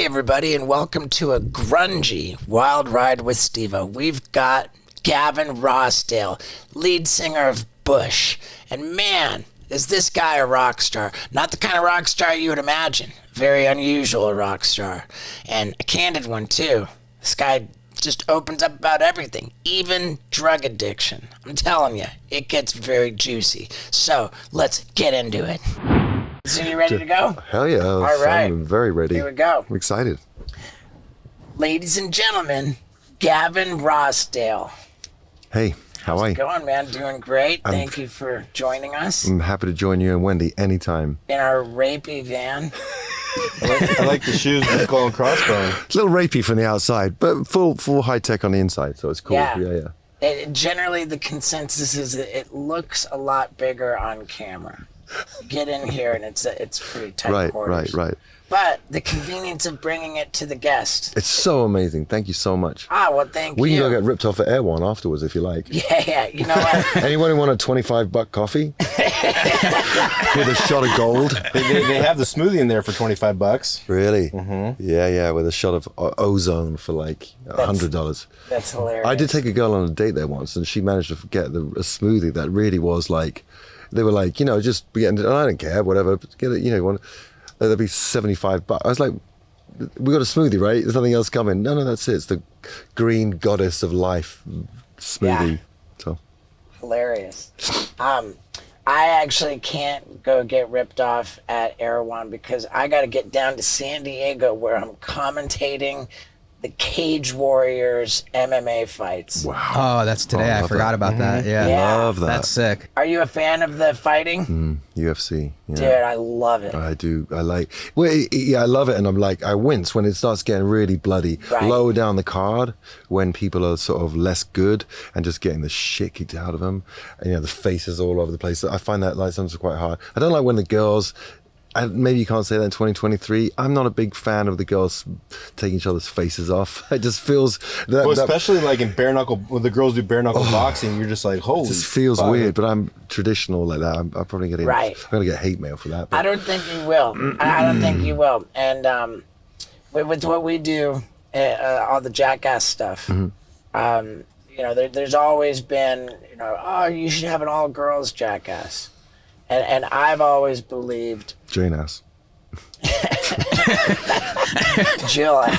Hey everybody, and welcome to a grungy wild ride with Steve-O. We've got Gavin Rossdale, lead singer of Bush. And man, is this guy a rock star. Not the kind of rock star you would imagine. Very unusual rock star. And a candid one too. This guy just opens up about everything, even drug addiction. I'm telling you, it gets very juicy. So let's get into it. So you ready to go? Hell yeah. All right. I'm very ready. Here we go. I'm excited. Ladies and gentlemen, Gavin Rossdale. Hey, how are you? How's it going, man? Doing great. Thank you for joining us. I'm happy to join you and Wendy anytime. In our rapey van. I like the shoes with skull and crossbone. It's a little rapey from the outside, but full high tech on the inside, so it's cool. Yeah. Generally, the consensus is that it looks a lot bigger on camera. Get in here and it's pretty tight quarters. Right. But the convenience of bringing it to the guest. It's so amazing. Thank you so much. Well, thank you. We can go get ripped off at Erewhon afterwards if you like. Yeah. You know what? Anyone who want a $25 coffee with a shot of gold? They have the smoothie in there for $25. Really? Mm-hmm. Yeah, with a shot of ozone for like $100. That's hilarious. I did take a girl on a date there once, and she managed to get a smoothie that really was like, they were like, just be getting, and I don't care, whatever, get it, that'd be $75. I was like, we got a smoothie, right? There's nothing else coming. No, that's it. It's the green goddess of life smoothie. Yeah. So hilarious. I actually can't go get ripped off at Erewhon because I got to get down to San Diego where I'm commentating the Cage Warriors MMA fights. Wow. Oh, that's today. I forgot about that. Yeah. Love that. That's sick. Are you a fan of the fighting? UFC. Yeah. Dude, I love it. I do. I like. Well, I love it, and I'm like, I wince when it starts getting really bloody. Right. Lower down the card, when people are sort of less good and just getting the shit kicked out of them, and the faces all over the place. I find that like sometimes quite hard. I don't like when the girls. And maybe you can't say that in 2023. I'm not a big fan of the girls taking each other's faces off. It just feels that. Well, especially like in bare knuckle, when the girls do bare knuckle boxing, you're just like, holy. It just feels fuck. weird. But I'm traditional like that. I'm probably getting. Right. I'm gonna get hate mail for that. But. I don't think you will. I don't think you will. And with what we do, all the jackass stuff. There's always been, you should have an all-girls jackass. And I've always believed... Jane ass. Jill. I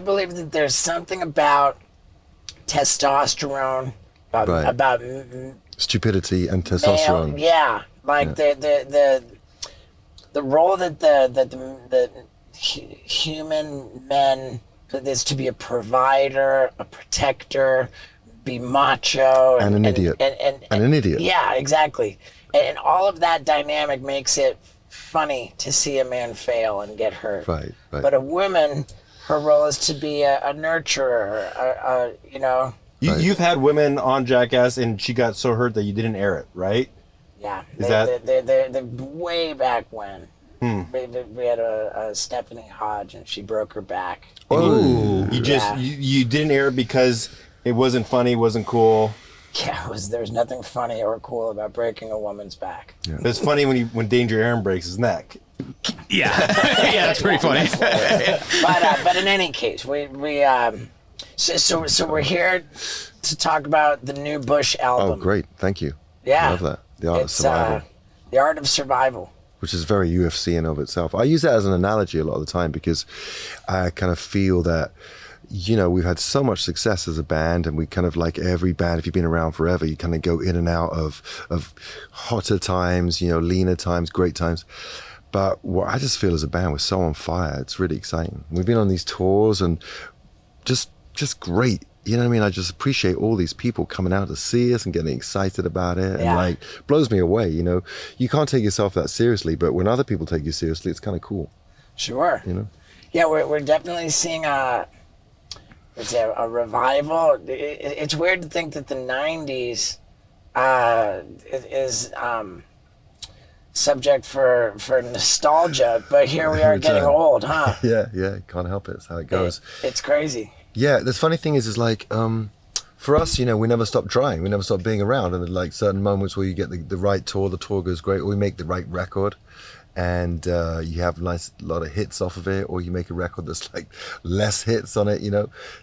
believe that there's something about testosterone, about stupidity and testosterone. The role that the human men is to be a provider, a protector, be macho and an idiot. And an idiot. Yeah, exactly. And all of that dynamic makes it funny to see a man fail and get hurt. Right. But a woman, her role is to be a nurturer, You've had women on Jackass and she got so hurt that you didn't air it, right? Yeah. Is they're way back when. We had a Stephanie Hodge and she broke her back. Oh. You didn't air it because it wasn't funny, wasn't cool. Yeah, there was nothing funny or cool about breaking a woman's back. Yeah. It's funny when Danger Aaron breaks his neck. Yeah, that's pretty funny. But in any case, so we're here to talk about the new Bush album. Oh, great! Thank you. Yeah, I love that. The Art of Survival. The Art of Survival. Which is very UFC in of itself. I use that as an analogy a lot of the time because I kind of feel that. We've had so much success as a band, and we kind of like every band, if you've been around forever, you kind of go in and out of hotter times, leaner times, great times. But what I just feel as a band, we're so on fire. It's really exciting. We've been on these tours and just great. You know what I mean? I just appreciate all these people coming out to see us and getting excited about it. Yeah. And blows me away, You can't take yourself that seriously, but when other people take you seriously, it's kind of cool. Sure. Yeah, we're definitely seeing a revival. It's weird to think that the 90s is subject for nostalgia, but here we are getting old, huh? Yeah, can't help it. It's how it goes. It's crazy. Yeah, the funny thing is like, for us, we never stop trying. We never stop being around. And like certain moments where you get the right tour, the tour goes great, or we make the right record. and you have a lot of hits off of it, or you make a record that's like less hits on it,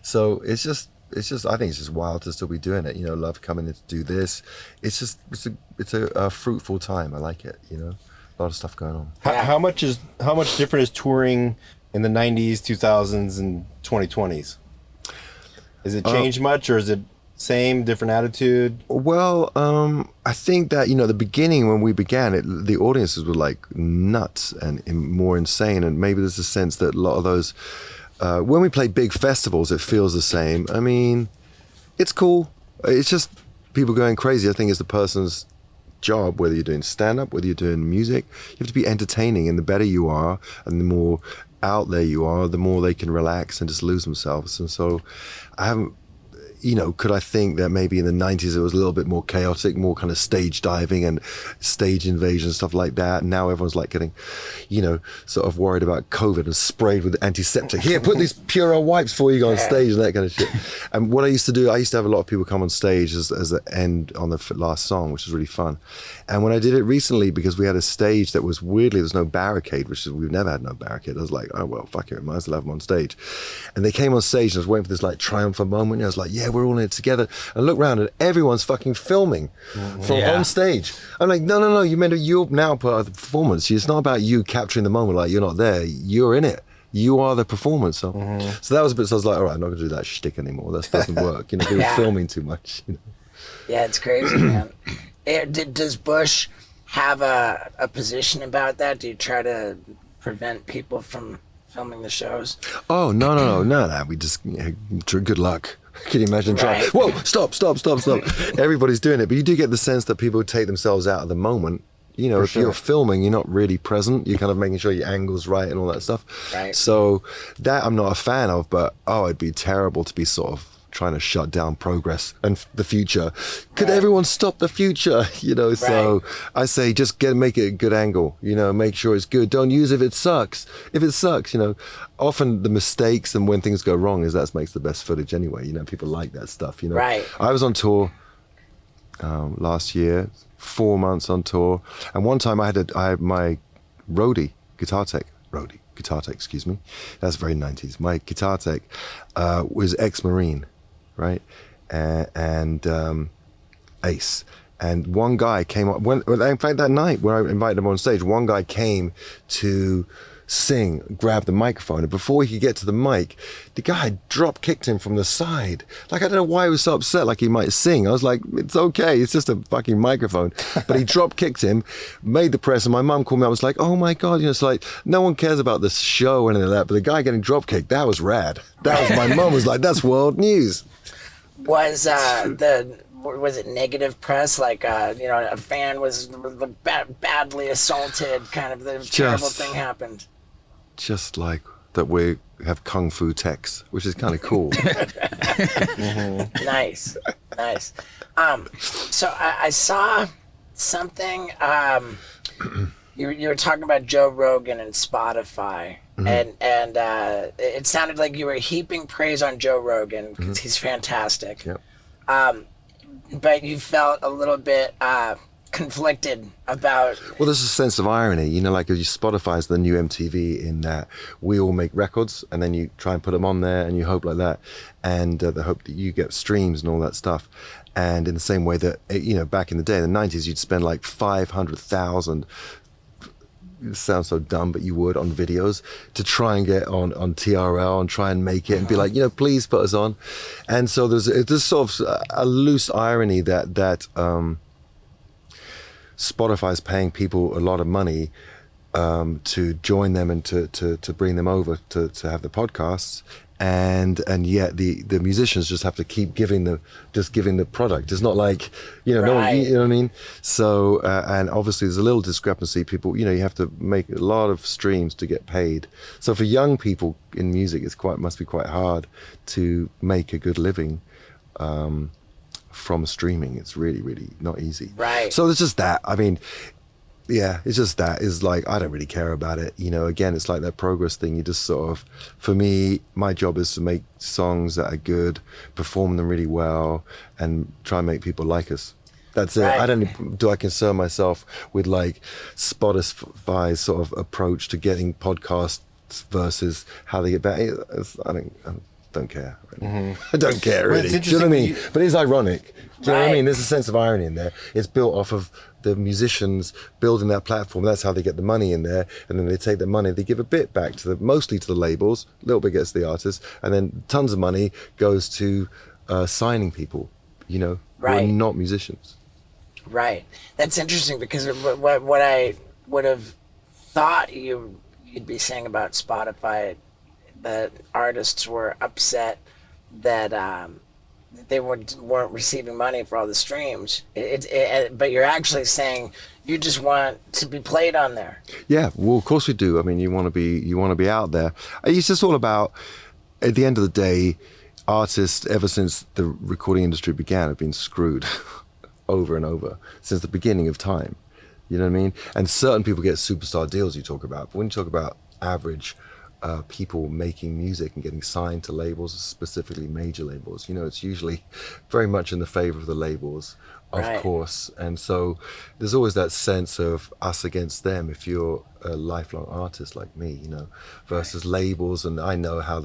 So it's just I think it's just wild to still be doing it. Love coming in to do this. It's a fruitful time. I like it. A lot of stuff going on. How much different is touring in the 90s, 2000s, and 2020s? Is it changed much, or is it same, different attitude? Well, I think that, the beginning when we began, the audiences were like nuts and more insane. And maybe there's a sense that a lot of those, when we play big festivals, it feels the same. I mean, it's cool. It's just people going crazy. I think it's the person's job, whether you're doing stand-up, whether you're doing music, you have to be entertaining. And the better you are and the more out there you are, the more they can relax and just lose themselves. And so I haven't, could I think that maybe in the 90s it was a little bit more chaotic, more kind of stage diving and stage invasion, stuff like that. And now everyone's like getting, sort of worried about COVID and sprayed with antiseptic. Here, put these Purell wipes before you go on stage and that kind of shit. And what I used to do, I used to have a lot of people come on stage as the end on the last song, which was really fun. And when I did it recently, because we had a stage that was weirdly, there's no barricade, we've never had no barricade. I was like, oh, well, fuck it, might as well have them on stage. And they came on stage and I was waiting for this like triumphant moment. And I was like, yeah, we're all in it together. And I look around and everyone's fucking filming from on stage. I'm like, no, you're now part of the performance. It's not about you capturing the moment, like you're not there, you're in it. You are the performance. So that was a bit, so I was like, all right, I'm not gonna do that shtick anymore. That doesn't work. People filming too much. Yeah, it's crazy, man. Does Bush have a position about that? Do you try to prevent people from filming the shows? Oh, no. We just, good luck. Can you imagine trying? Whoa, stop. Everybody's doing it. But you do get the sense that people take themselves out of the moment. If you're filming, you're not really present. You're kind of making sure your angle's right and all that stuff. Right. So that I'm not a fan of, but it'd be terrible to be sort of trying to shut down progress and the future. Could everyone stop the future? So I say just make it a good angle, make sure it's good. Don't use if it sucks. Often the mistakes and when things go wrong that makes the best footage anyway. People like that stuff, Right. I was on tour last year, 4 months on tour, and one time I had my guitar tech, excuse me. That's very 90s. My guitar tech was ex-Marine, right? And Ace. And one guy came up, in fact that night when I invited him on stage, one guy came to sing, grabbed the microphone, and before he could get to the mic, the guy drop kicked him from the side. Like, I don't know why he was so upset, like he might sing. I was like, it's okay, it's just a fucking microphone. But he drop kicked him, made the press, and my mum called me. I was like, oh my God, it's like, no one cares about this show or anything like that, but the guy getting drop kicked, that was rad. That was, my mum was like, that's world news. Was it negative press? Like, a fan was badly assaulted, kind of the terrible thing happened. Just like that we have kung fu techs, which is kind of cool. Nice. So I saw something, you were talking about Joe Rogan and Spotify, and it sounded like you were heaping praise on Joe Rogan because he's fantastic. Yep. But you felt a little bit conflicted about... Well, there's a sense of irony, like Spotify's the new MTV in that we all make records and then you try and put them on there and you hope like that, and the hope that you get streams and all that stuff. And in the same way that, back in the day, in the 90s, you'd spend like 500,000, it sounds so dumb, but you would, on videos to try and get on TRL and try and make it and be like, please put us on. And so there's sort of a loose irony that Spotify's paying people a lot of money to join them and to bring them over to have the podcasts, and yet the musicians just have to keep giving the product. It's not like no one, you know what I mean. So and obviously there's a little discrepancy. People, you have to make a lot of streams to get paid. So for young people in music, must be quite hard to make a good living from streaming. It's really, really not easy. Right. So it's just that. I mean, yeah, it's just that. It's like, I don't really care about it. Again, it's like that progress thing. You just sort of, for me, my job is to make songs that are good, perform them really well, and try and make people like us. That's it. Right. I do I concern myself with like Spotify's sort of approach to getting podcasts versus how they get back. I don't care. Really. I don't care Well, really. it's Do you know what I mean? interesting But it's ironic. Do you know what I Right. mean? There's a sense of irony in there. It's built off of the musicians building that platform. That's how they get the money in there, and then they take the money. They give a bit back to mostly to the labels. A little bit gets to the artists, and then tons of money goes to signing people. You know, who are Right. not musicians. Right. That's interesting because what I would have thought you'd be saying about Spotify, that artists were upset that they weren't receiving money for all the streams. But you're actually saying you just want to be played on there. Yeah, well, of course we do. I mean, you want to be out there. It's just all about. At the end of the day, artists, ever since the recording industry began, have been screwed over and over since the beginning of time. You know what I mean? And certain people get superstar deals you talk about. But when you talk about average people making music and getting signed to labels, specifically major labels, you know, it's usually very much in the favor of the labels, of Right. course. And so there's always that sense of us against them if you're a lifelong artist like me, you know, versus labels. And I know how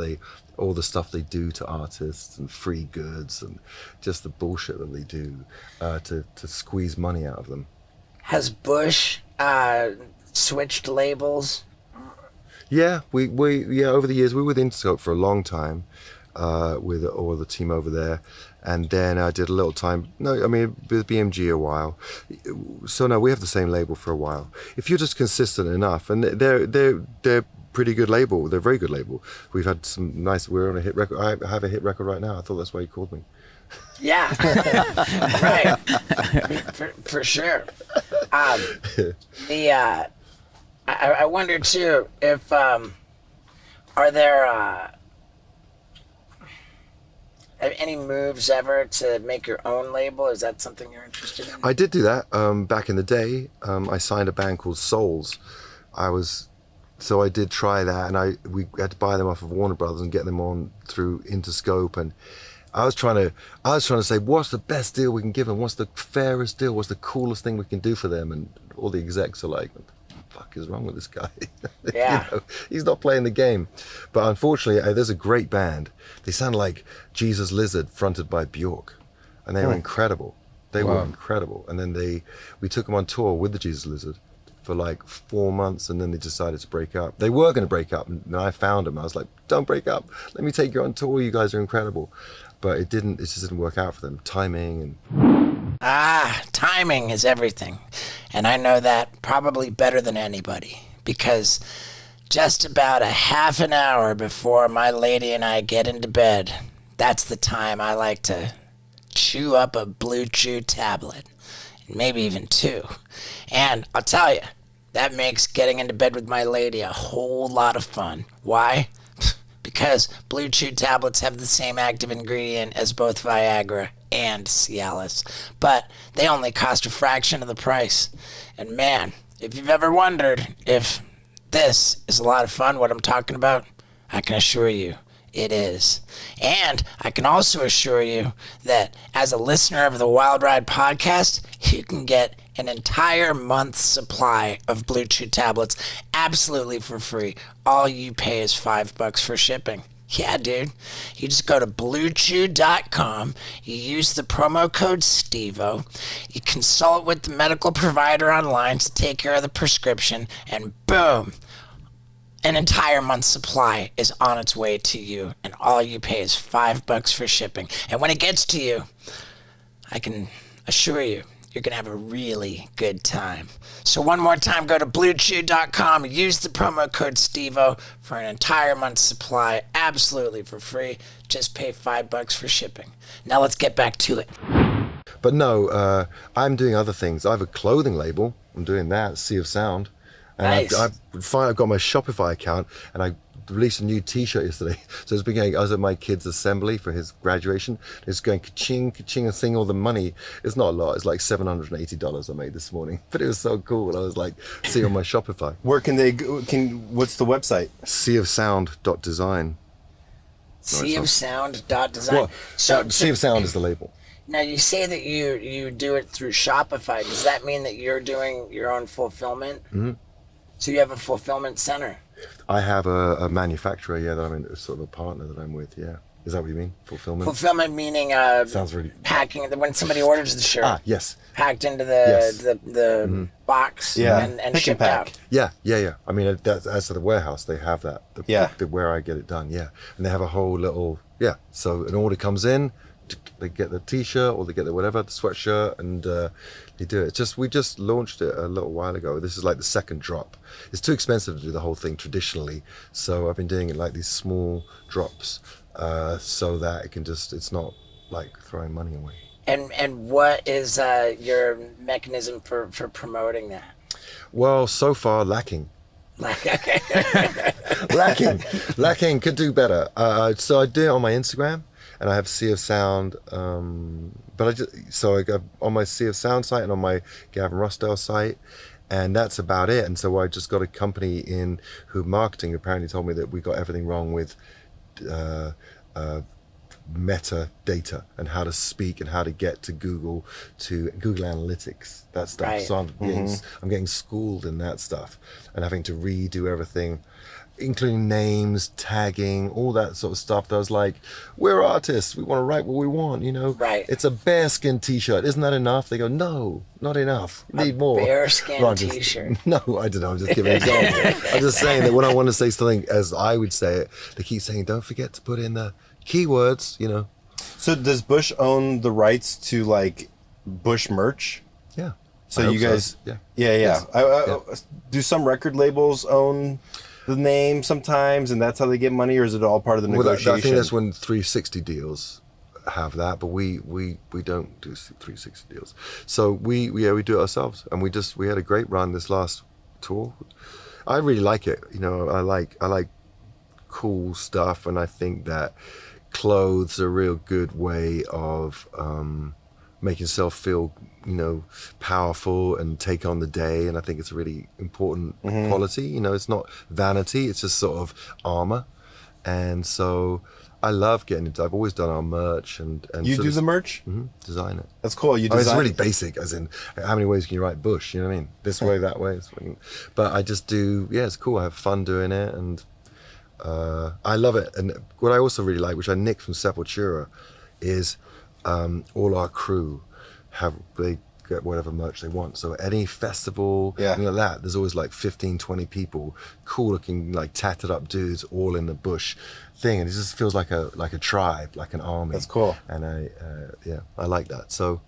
all the stuff they do to artists and free goods and just the bullshit that they do to squeeze money out of them. Has Bush switched labels? Yeah, we over the years we were with Interscope for a long time with all the team over there, and then I did a little time. No, I mean with BMG a while. So no, we have the same label for a while. If you're just consistent enough, and they're pretty good label. They're a very good label. We've had some nice. We're on a hit record. I have a hit record right now. I thought that's why you called me. Yeah, right. For sure. I wonder too if are there any moves ever to make your own label? Is that something you're interested in? I did do that back in the day. I signed a band called Souls. So I did try that, and we had to buy them off of Warner Brothers and get them on through Interscope. And I was trying to say, what's the best deal we can give them? What's the fairest deal? What's the coolest thing we can do for them? And all the execs are like, what the fuck is wrong with this guy? Yeah. You know, he's not playing the game. But unfortunately, there's a great band. They sound like Jesus Lizard fronted by Bjork, and they were incredible. They were incredible. And then we took them on tour with the Jesus Lizard for like 4 months, and then they decided to break up. They were going to break up, and I found them. I was like, don't break up. Let me take you on tour. You guys are incredible. But it just didn't work out for them. Timing and... Timing is everything. And I know that probably better than anybody, because just about a half an hour before my lady and I get into bed, that's the time I like to chew up a BlueChew tablet, maybe even 2. And I'll tell you, that makes getting into bed with my lady a whole lot of fun. Why? Because BlueChew tablets have the same active ingredient as both Viagra and Cialis, but they only cost a fraction of the price. And man, if you've ever wondered if this is a lot of fun, what I'm talking about, I can assure you it is. And I can also assure you that as a listener of the Wild Ride podcast, you can get an entire month's supply of BlueChew tablets absolutely for free. All you pay is $5 for shipping. Yeah, dude. You just go to BlueChew.com, you use the promo code STEVO, you consult with the medical provider online to take care of the prescription, and boom, an entire month's supply is on its way to you, and all you pay is $5 for shipping. And when it gets to you, I can assure you, you're going to have a really good time. So one more time, go to BlueChew.com, use the promo code STEVO for an entire month's supply, absolutely for free. Just pay $5 for shipping. Now let's get back to it. But no, I'm doing other things. I have a clothing label. I'm doing that, Sea of Sound. And Nice. I've got my Shopify account, and I released a new T-shirt yesterday. So it's been going. I was at my kid's assembly for his graduation. It's going ka-ching, ka-ching, and seeing all the money. It's not a lot. It's like $780 I made this morning, but it was so cool. I was like, see on my Shopify. Where can they go? What's the website? Seaofsound.design. Seaofsound.design. Well, Sea of Sound is the label. Now you say that you do it through Shopify. Does that mean that you're doing your own fulfillment? Mm-hmm. So you have a fulfillment center. I have a manufacturer, that I'm in, sort of a partner that I'm with, yeah. Is that what you mean? Fulfillment? Fulfillment meaning Sounds really... packing, when somebody orders the shirt. Yes. Packed into the box and shipped out. Yeah. I mean, as to the warehouse, they have that. Where I get it done, yeah. And they have a whole little, so an order comes in, they get the t-shirt or they get the whatever, the sweatshirt, and they do it. We just launched it a little while ago. This is like the second drop. It's too expensive to do the whole thing traditionally, so I've been doing it like these small drops, so that it's not like throwing money away. And what is your mechanism for promoting that? Well, so far lacking. Lacking. Could do better. So I do it on my Instagram, and I have Sea of Sound. But I got on my Sea of Sound site and on my Gavin Rossdale site, and that's about it. And so I just got a company in who marketing apparently told me that we got everything wrong with metadata and how to speak and how to get to Google Analytics, that stuff. Right. So I'm getting schooled in that stuff and having to redo everything, including names, tagging, all that sort of stuff. That was like, we're artists, we want to write what we want, Right. It's a bearskin t-shirt, isn't that enough? They go, no, not enough, need more. Bearskin t-shirt. No, I don't know, I'm just giving an example. I'm just saying that when I want to say something as I would say it, they keep saying, don't forget to put in the keywords, So does Bush own the rights to like Bush merch? Yeah. So you guys, so. Yeah. Yeah. Do some record labels own the name sometimes, and that's how they get money, or is it all part of the negotiation? I think that's when 360 deals have that, but we don't do 360 deals. So we do it ourselves, and we had a great run this last tour. I really like it. I like cool stuff, and I think that clothes are a real good way of making yourself feel, powerful and take on the day. And I think it's a really important quality. It's not vanity, it's just sort of armor. And so I love getting into, I've always done our merch and you do the merch? Design it. That's cool. You design it's really basic, as in how many ways can you write Bush? You know what I mean? This way, that way. But I just do, it's cool. I have fun doing it, and I love it. And what I also really like, which I nicked from Sepultura, is all our crew they get whatever merch they want. So any festival, like that, there's always like 15, 20 people, cool looking, like tattered up dudes, all in the Bush thing, and it just feels like a tribe, like an army. That's cool. And I like that. So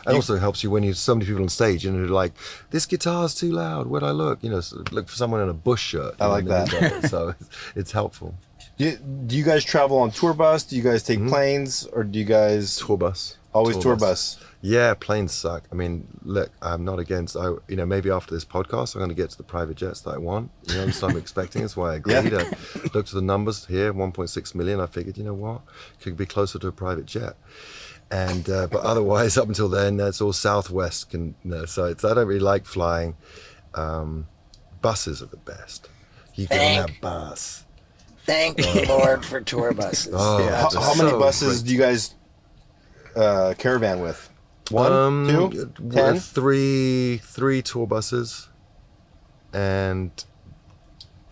it also helps you when you so many people on stage, who are like, this guitar's too loud, where'd I look? So look for someone in a Bush shirt. I like that. So it's helpful. Do you guys travel on tour bus? Do you guys take planes, or do you guys tour bus? Always tour bus. Yeah, planes suck. I mean, look, I'm not against. Maybe after this podcast, I'm going to get to the private jets that I want. So I'm expecting. That's why I agreed. I looked at the numbers here, 1.6 million. I figured, what, could be closer to a private jet. And but otherwise, up until then, it's all Southwest. So I don't really like flying. Buses are the best. You get on that bus. Thank the Lord for tour buses. How many buses do you guys caravan with? 1, 2, 10? Three tour buses, and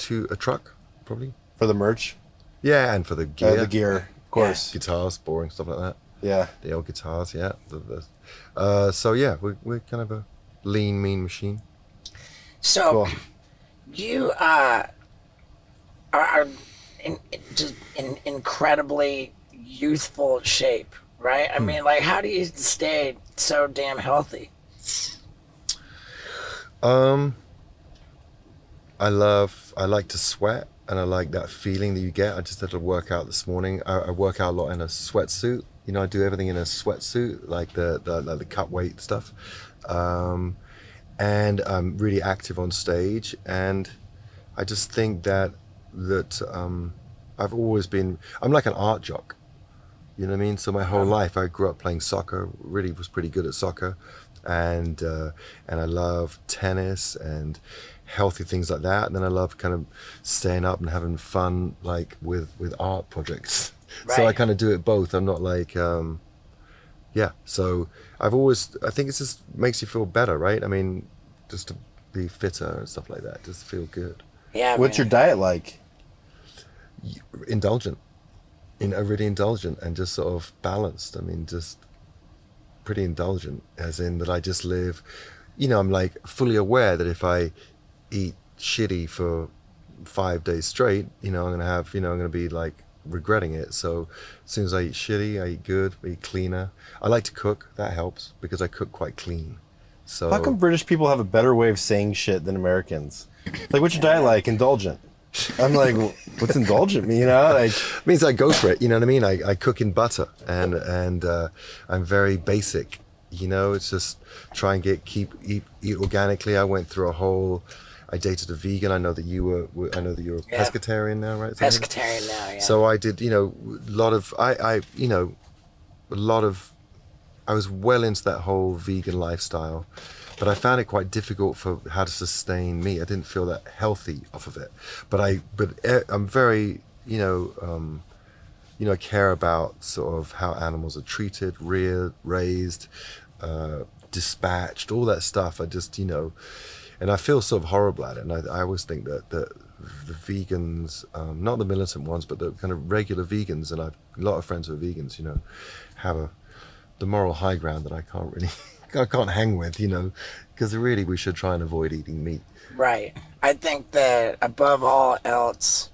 a truck, probably. For the merch? Yeah, and for the gear. The gear, of course. Guitars, boring stuff like that. Yeah. The old guitars, yeah. So yeah, we're kind of a lean, mean machine. So, you are just in incredibly youthful shape, right? I mean, like, how do you stay so damn healthy? I like to sweat, and I like that feeling that you get. I just had to work out this morning. I work out a lot in a sweatsuit. I do everything in a sweatsuit, like the cut weight stuff. And I'm really active on stage, and I just think that I've always been, I'm like an art jock, you know what I mean? So my whole life I grew up playing soccer, really was pretty good at soccer, and I love tennis and healthy things like that. And then I love kind of staying up and having fun, like with art projects. Right. So I kind of do it both. I'm not like Yeah. So I think it just makes you feel better, right? I mean, just to be fitter and stuff like that, just feel good. Yeah. What's your diet like? Indulgent, really indulgent and just sort of balanced. I mean, just pretty indulgent, as in that I just live, I'm like fully aware that if I eat shitty for 5 days straight, I'm gonna be like regretting it. So as soon as I eat shitty, I eat good, I eat cleaner. I like to cook. That helps because I cook quite clean. So How come British people have a better way of saying shit than Americans? Like, what's your diet like? Indulgent. I'm like, what's indulgent mean? Like, it means I go for it. You know what I mean? I cook in butter, and I'm very basic. It's just try and eat organically. I went through I dated a vegan. I know that you're a pescatarian now, right? Pescatarian now, yeah. So I did, I was well into that whole vegan lifestyle, but I found it quite difficult for how to sustain meat. I didn't feel that healthy off of it. But I'm very, I care about sort of how animals are treated, reared, raised, dispatched, all that stuff. I just, and I feel sort of horrible at it. And I always think that the vegans, not the militant ones, but the kind of regular vegans, and I've a lot of friends who are vegans, have the moral high ground that I can't hang with, because really we should try and avoid eating meat. Right. I think that above all else,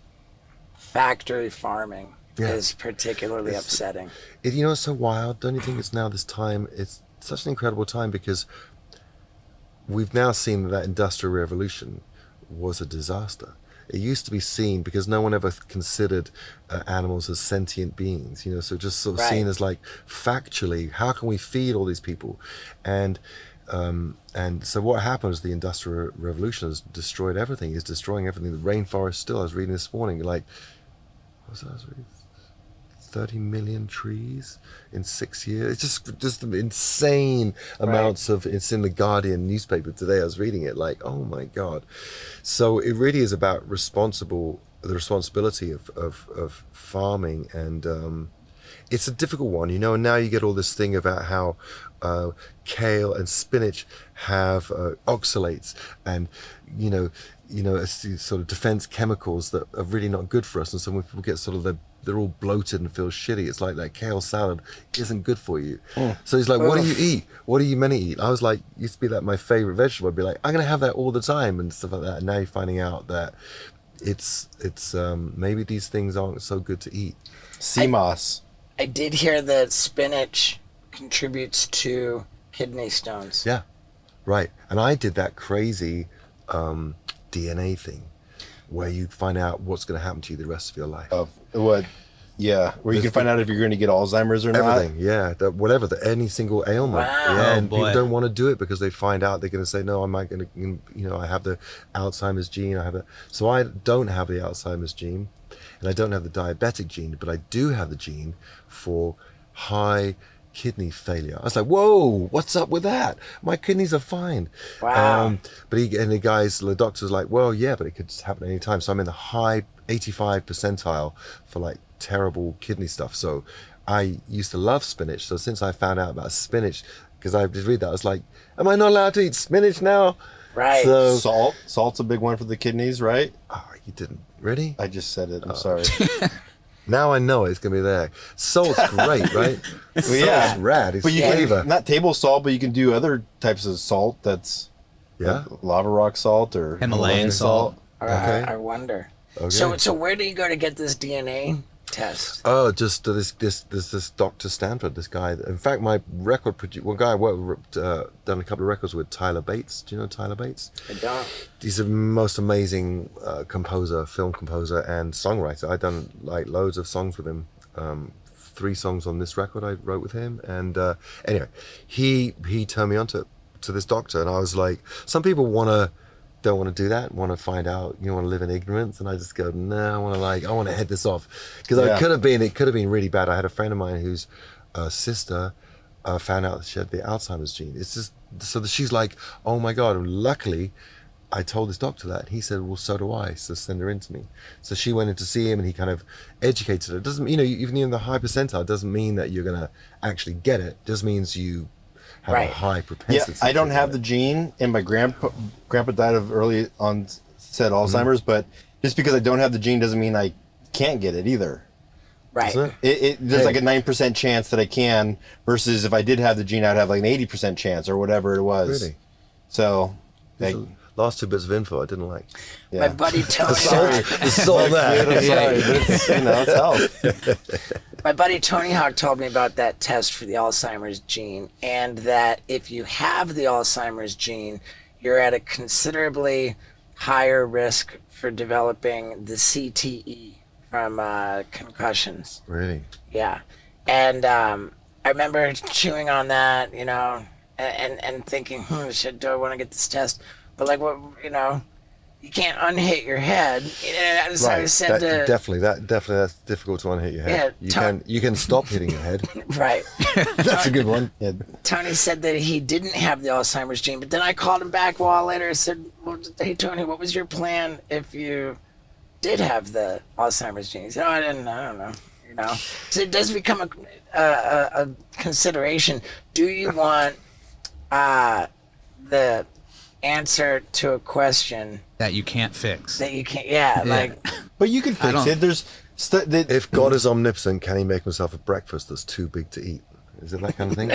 factory farming is particularly upsetting. It's so wild. Don't you think it's now this time? It's such an incredible time because we've now seen that industrial revolution was a disaster. It used to be seen because no one ever considered animals as sentient beings, so just sort of seen as like factually, how can we feed all these people? And so what happened is the industrial revolution has destroyed everything. It's destroying everything. The rainforest still, I was reading this morning, like, what was that I was reading? 30 million trees in 6 years. It's just insane amounts of. It's in the Guardian newspaper today. I was reading it, like, oh my god. So it really is about the responsibility of farming, and it's a difficult one, and now you get all this thing about how kale and spinach have oxalates and it's these sort of defense chemicals that are really not good for us, and so when people get sort of they're all bloated and feel shitty. It's like that kale salad isn't good for you. So he's like, what do you eat? What are you meant to eat? I was like, used to be like my favorite vegetable. I'd be like, I'm gonna have that all the time and stuff like that. And now you're finding out that it's maybe these things aren't so good to eat. sea moss. I did hear that spinach contributes to kidney stones. Yeah, right. And I did that crazy DNA thing where you find out what's going to happen to you the rest of your life. Of what? Yeah, where you can find out if you're going to get Alzheimer's or not. Everything, yeah. Any single ailment. Wow. Yeah, Oh, and boy. people don't want to do it because they find out they're going to say, no, I'm not going to, I have the Alzheimer's gene. So I don't have the Alzheimer's gene, and I don't have the diabetic gene, but I do have the gene for high kidney failure. I was like, whoa, what's up with that? My kidneys are fine. Wow. But the doctor's like, well, yeah, but it could just happen any time. So I'm in the high 85 percentile for like terrible kidney stuff. So I used to love spinach. So since I found out about spinach, because I just read that, I was like, am I not allowed to eat spinach now? Right. So, Salt's a big one for the kidneys, right? oh, you didn't really? I just said it. I'm sorry. Now I know it's gonna be there. Salt's great, right? Salt's yeah. rad. It's But you flavor. can, not table salt, but you can do other types of salt. That's Yeah. like lava rock salt or Himalayan salt. Okay. I wonder. Okay. So where do you go to get this DNA test? Oh, just this Dr. Stanford, this guy. In fact, my record producer, one guy I worked with, done a couple of records with, Tyler Bates. Do you know Tyler Bates? I don't. He's the most amazing composer, film composer, and songwriter. I've done like loads of songs with him. 3 songs on this record I wrote with him. And anyway, he turned me on to this doctor, and I was like, some people don't want to do that, want to find out, want to live in ignorance, and I just go, no, I want to head this off, because it could have been really bad. I had a friend of mine whose sister found out she had the Alzheimer's gene. It's just so that she's like, oh my god. And luckily I told this doctor that, and he said, well, so do I, so send her in to me. So she went in to see him, and he kind of educated her. It doesn't, even in the high percentile, doesn't mean that you're going to actually get it. It just means you have a high propensity. Yeah, I don't have the gene, and my grandpa died of early onset Alzheimer's, but just because I don't have the gene doesn't mean I can't get it either. Right. There's like a 9% chance that I can, versus if I did have the gene, I'd have like an 80% chance or whatever it was. Really? So, last 2 bits of info I didn't like. yeah. My buddy Tony. The salt there. I'm sorry, but it's, it's health. My buddy Tony Hawk told me about that test for the Alzheimer's gene, and that if you have the Alzheimer's gene, you're at a considerably higher risk for developing the CTE from concussions. Really? Yeah. And I remember chewing on that, and thinking, do I want to get this test? But like, what, you can't unhit your head. So I said definitely that's difficult to unhit your head. Yeah, you can stop hitting your head. Right. That's a good one. Yeah. Tony said that he didn't have the Alzheimer's gene, but then I called him back a while later and said, well, hey, Tony, what was your plan if you did have the Alzheimer's gene? He said, I don't know. So it does become a consideration. Do you want the answer to a question that you can't fix? That you can't, like... But you can fix it. There's... If God is omnipotent, can he make himself a breakfast that's too big to eat? Is it that kind of thing?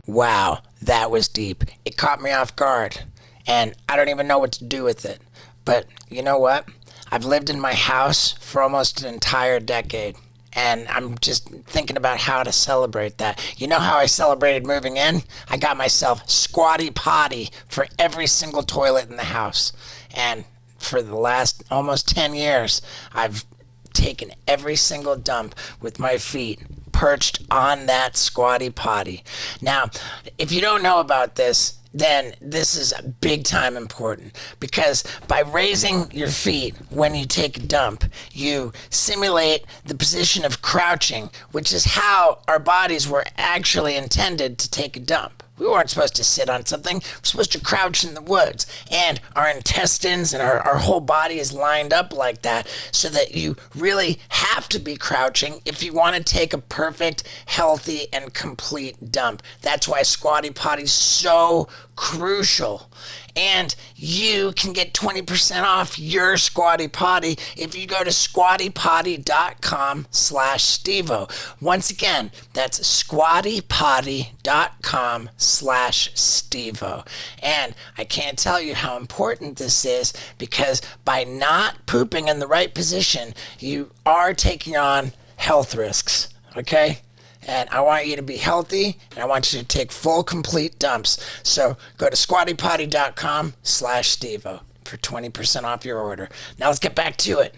Wow, that was deep. It caught me off guard, and I don't even know what to do with it. But you know what? I've lived in my house for almost an entire decade, and I'm just thinking about how to celebrate that. You know how I celebrated moving in? I got myself Squatty Potty for every single toilet in the house. And for the last almost 10 years, I've taken every single dump with my feet perched on that Squatty Potty. Now, if you don't know about this, then this is big time important, because by raising your feet when you take a dump, you simulate the position of crouching, which is how our bodies were actually intended to take a dump. We weren't supposed to sit on something. We're supposed to crouch in the woods. And our intestines and our whole body is lined up like that, so that you really have to be crouching if you want to take a perfect, healthy, and complete dump. That's why Squatty Potty's so crucial. And you can get 20% off your Squatty Potty if you go to squattypotty.com/Stevo. Once again, that's squattypotty.com/Stevo. And I can't tell you how important this is, because by not pooping in the right position, you are taking on health risks, okay? And I want you to be healthy, and I want you to take full, complete dumps. So go to squattypotty.com/Stevo for 20% off your order. Now let's get back to it.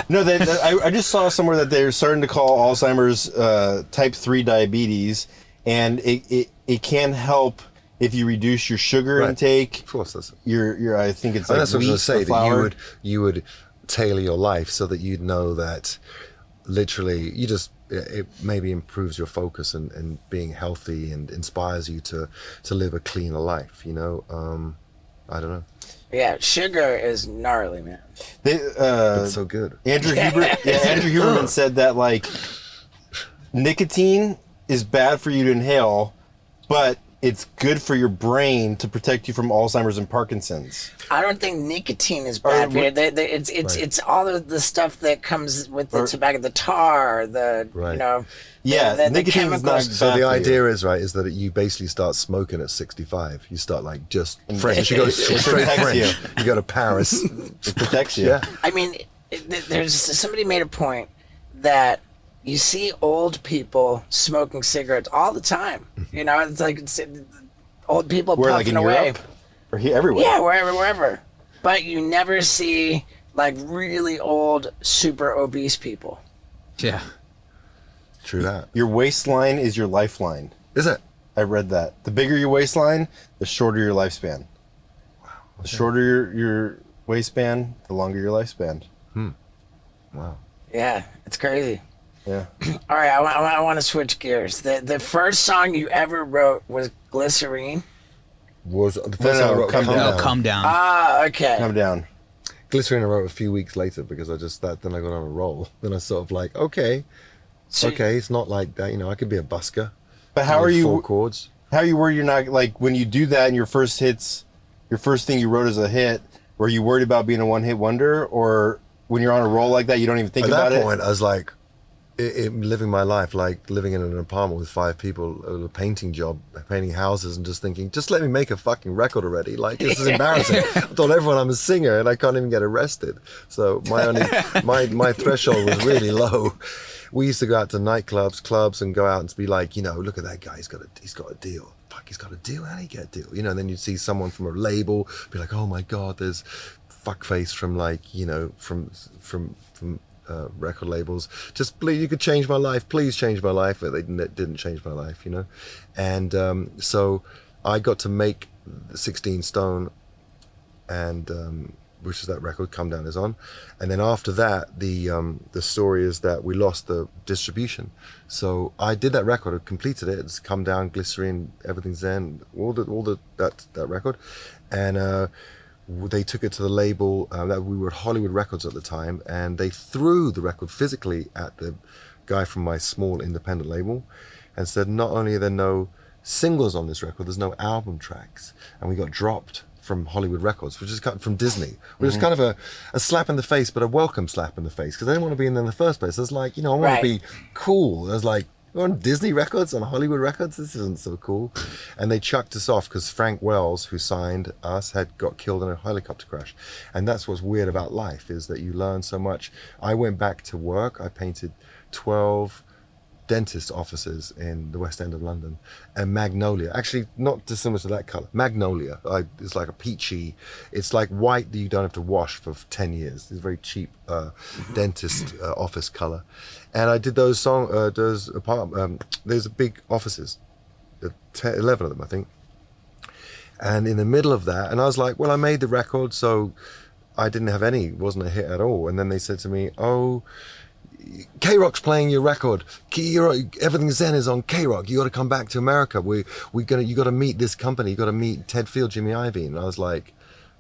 No, I just saw somewhere that they're starting to call Alzheimer's type 3 diabetes, and it can help if you reduce your sugar intake. Of course, that's your I think it's like that's what I wheat, was going to say, flour. that you would tailor your life so that you'd know that literally it maybe improves your focus and being healthy, and inspires you to live a cleaner life, I don't know. Yeah, sugar is gnarly, man. It's so good. Andrew Huberman said that, like, nicotine is bad for you to inhale, but it's good for your brain to protect you from Alzheimer's and Parkinson's. I don't think nicotine is bad for you. It's all of the stuff that comes with the tobacco, the tar, the Yeah, nicotine is not bad. So the idea is that you basically start smoking at 65. You start like just French. You go straight French. You go to Paris. It protects you. Yeah. I mean, there's somebody made a point that you see old people smoking cigarettes all the time. It's like old people Where, puffing like in away. Europe? Or everywhere? Yeah, wherever. But you never see like really old, super obese people. Yeah. True that. Your waistline is your lifeline. Is it? I read that. The bigger your waistline, the shorter your lifespan. Wow. Okay. The shorter your waistband, the longer your lifespan. Wow. Yeah, it's crazy. Yeah. All right, I want to switch gears. The first song you ever wrote was Glycerine. was the first time I wrote Come Down. Come down. Ah, okay. Come Down. Glycerine I wrote a few weeks later because then I got on a roll. Then I sort of like, okay, it's not like that, I could be a busker. But how are you? 4 chords. How are you worried you're not, like, when you do that and your first thing you wrote as a hit, were you worried about being a one-hit wonder? Or when you're on a roll like that, you don't even think about it? At that point, I was like, living my life, like living in an apartment with 5 people, a painting job, painting houses, and just thinking, just let me make a fucking record already. Like, this is embarrassing. I told everyone I'm a singer and I can't even get arrested. So my threshold was really low. We used to go out to nightclubs, clubs, and go out and be like, look at that guy, he's got a deal. Fuck, he's got a deal. How did he get a deal? And then you'd see someone from a label, be like, oh my God, there's fuckface from like, from record labels. Just please, you could change my life. Please change my life. But they didn't change my life, And so I got to make 16 Stone, and which is that record, Come Down is on. And then after that, the story is that we lost the distribution. So I did that record, I completed it. It's Come Down, Glycerine, Everything's Zen, that record. And they took it to the label, that we were at Hollywood Records at the time, and they threw the record physically at the guy from my small independent label and said, not only are there no singles on this record, there's no album tracks. And we got dropped from Hollywood Records, which is from Disney, which is kind of a slap in the face, but a welcome slap in the face, because I didn't want to be in there in the first place. I was like, I want to be cool. I was like, we're on Disney Records, on Hollywood Records, this isn't so cool. And they chucked us off because Frank Wells, who signed us, had got killed in a helicopter crash. And that's what's weird about life, is that you learn so much. I went back to work. I painted 12 dentist offices in the West End of London, and magnolia, actually not dissimilar to that color. Magnolia, it's like a peachy, it's like white that you don't have to wash for 10 years. It's a very cheap dentist office color. And I did those there's big offices, 11 of them I think. And in the middle of that, and I was like, well, I made the record, so I didn't have any, it wasn't a hit at all. And then they said to me, oh, K-Rock's playing your record. Everything Zen is on K-Rock. You got to come back to America. You got to meet this company. You got to meet Ted Field, Jimmy Iovine. And I was like,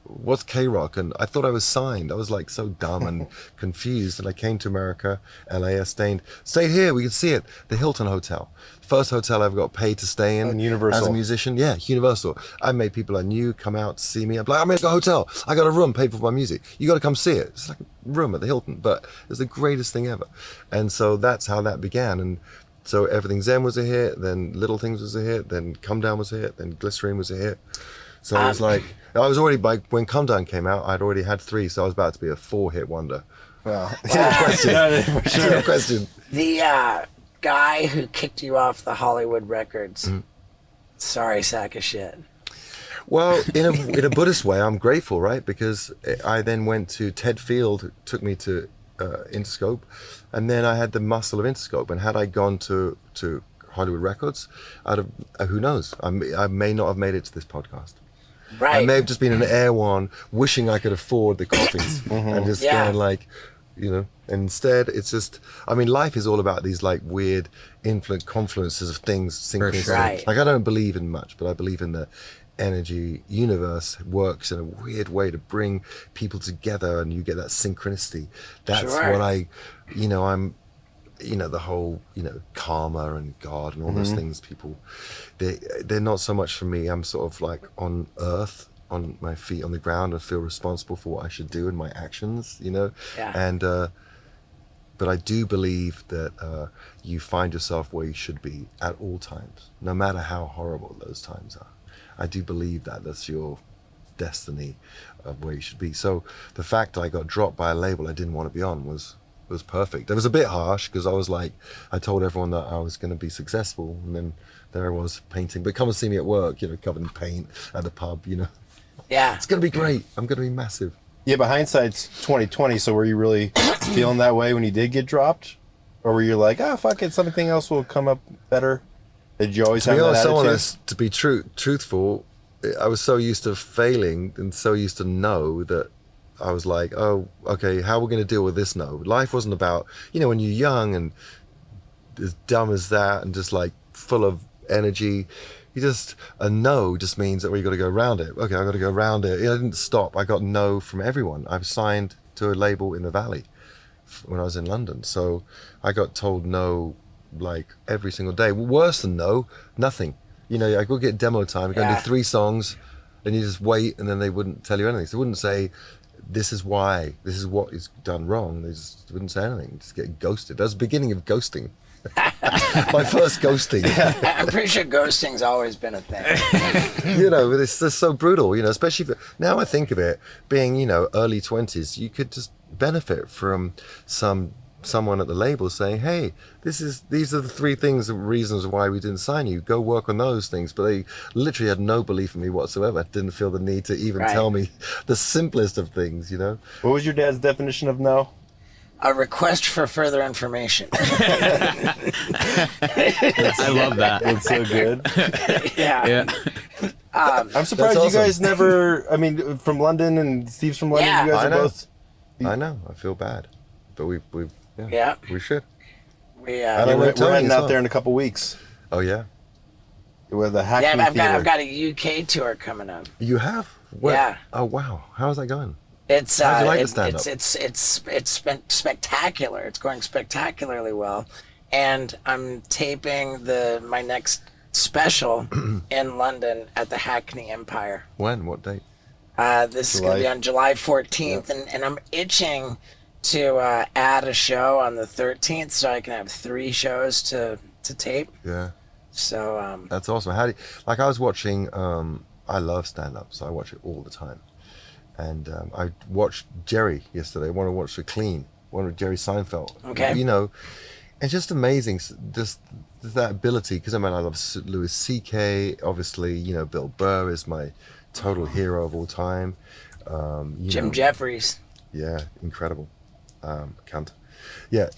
what's K-Rock? And I thought I was signed. I was like so dumb and confused. And I came to America, LA. I stayed here. We could see it. The Hilton Hotel. First hotel I ever got paid to stay in. And Universal. As a musician. Yeah, Universal. I made people I knew come out to see me. I'm like, I'm at a hotel. I got a room paid for my music. You got to come see it. It's like a room at the Hilton. But it's the greatest thing ever. And so that's how that began. And so Everything Zen was a hit. Then Little Things was a hit. Then Come Down was a hit. Then Glycerine was a hit. So it was like, I was already, when Come Down came out, I'd already had 3, so I was about to be a 4-hit wonder. Wow. No question. The guy who kicked you off the Hollywood Records, sorry sack of shit. Well, in a Buddhist way, I'm grateful, right? Because I then went to Ted Field, who took me to Interscope, and then I had the muscle of Interscope. And had I gone to Hollywood Records, I'd have, who knows? I may not have made it to this podcast. Right. I may have just been an Erewhon, wishing I could afford the coffees, and just going like, and instead it's just, I mean, life is all about these like weird confluences of things, synchronicity. Right. Like I don't believe in much, but I believe in the energy universe works in a weird way to bring people together, and you get that synchronicity. That's what I'm, the whole, karma and God and all those things, people, they're not so much for me. I'm sort of like on earth, on my feet on the ground, and feel responsible for what I should do in my actions, and but I do believe that you find yourself where you should be at all times, no matter how horrible those times are. I do believe that that's your destiny of where you should be. So the fact that I got dropped by a label I didn't want to be on was perfect. It was a bit harsh because I was like, I told everyone that I was going to be successful, and then there I was painting. But come and see me at work, covered in paint at the pub, Yeah. It's going to be great. I'm going to be massive. Yeah, but hindsight's 2020. So were you really feeling that way when you did get dropped, or were you like, fuck it, something else will come up better? Did you always have that attitude? Honest, to be truthful, I was so used to failing and so used to know that I was like, oh, okay, how are we going to deal with this no? Life wasn't about, when you're young and as dumb as that and just like full of energy, A no just means that, well, you got to go around it. Okay, I got to go around it. I didn't stop. I got no from everyone. I was signed to a label in the Valley when I was in London. So I got told no like every single day. Worse than no, nothing. You know, I go get demo time. I go do 3 songs, and you just wait, and then they wouldn't tell you anything. So they wouldn't say, this is why, this is what is done wrong. They just wouldn't say anything. Just get ghosted. That was the beginning of ghosting. My first ghosting. I'm pretty sure ghosting's always been a thing. You know, it's just so brutal, you know, especially now I think of it, being, you know, early 20s, you could just benefit from someone at the label saying, hey, these are the 3 things and reasons why we didn't sign you. Go work on those things. But they literally had no belief in me whatsoever. Didn't feel the need to even tell me the simplest of things, you know. What was your dad's definition of no? A request for further information. I love that. It's so good. Yeah. I'm surprised you guys never, I mean, from London, and Steve's from London, you guys are both... I know, I feel bad. But we should. We're heading out there in a couple weeks. Oh, yeah? With the Heckling I've got a UK tour coming up. You have? Where? Yeah. Oh, wow. How's that going? It's How'd you like the stand-up? It's been spectacular. It's going spectaculararily well, and I'm taping my next special in London at the Hackney Empire. When? What date? This is going to be on July 14th, and I'm itching to add a show on the 13th so I can have 3 shows to tape. Yeah. So that's awesome. How do you, like, I was watching, I love stand-up, so I watch it all the time. And I watched Jerry yesterday. I want to watch The Clean, one of Jerry Seinfeld. Okay. You know, and just amazing, just that ability, because I mean, I love Louis C.K., obviously, you know, Bill Burr is my total hero of all time. Jim Jeffries. Yeah, incredible. Cunt. Yeah.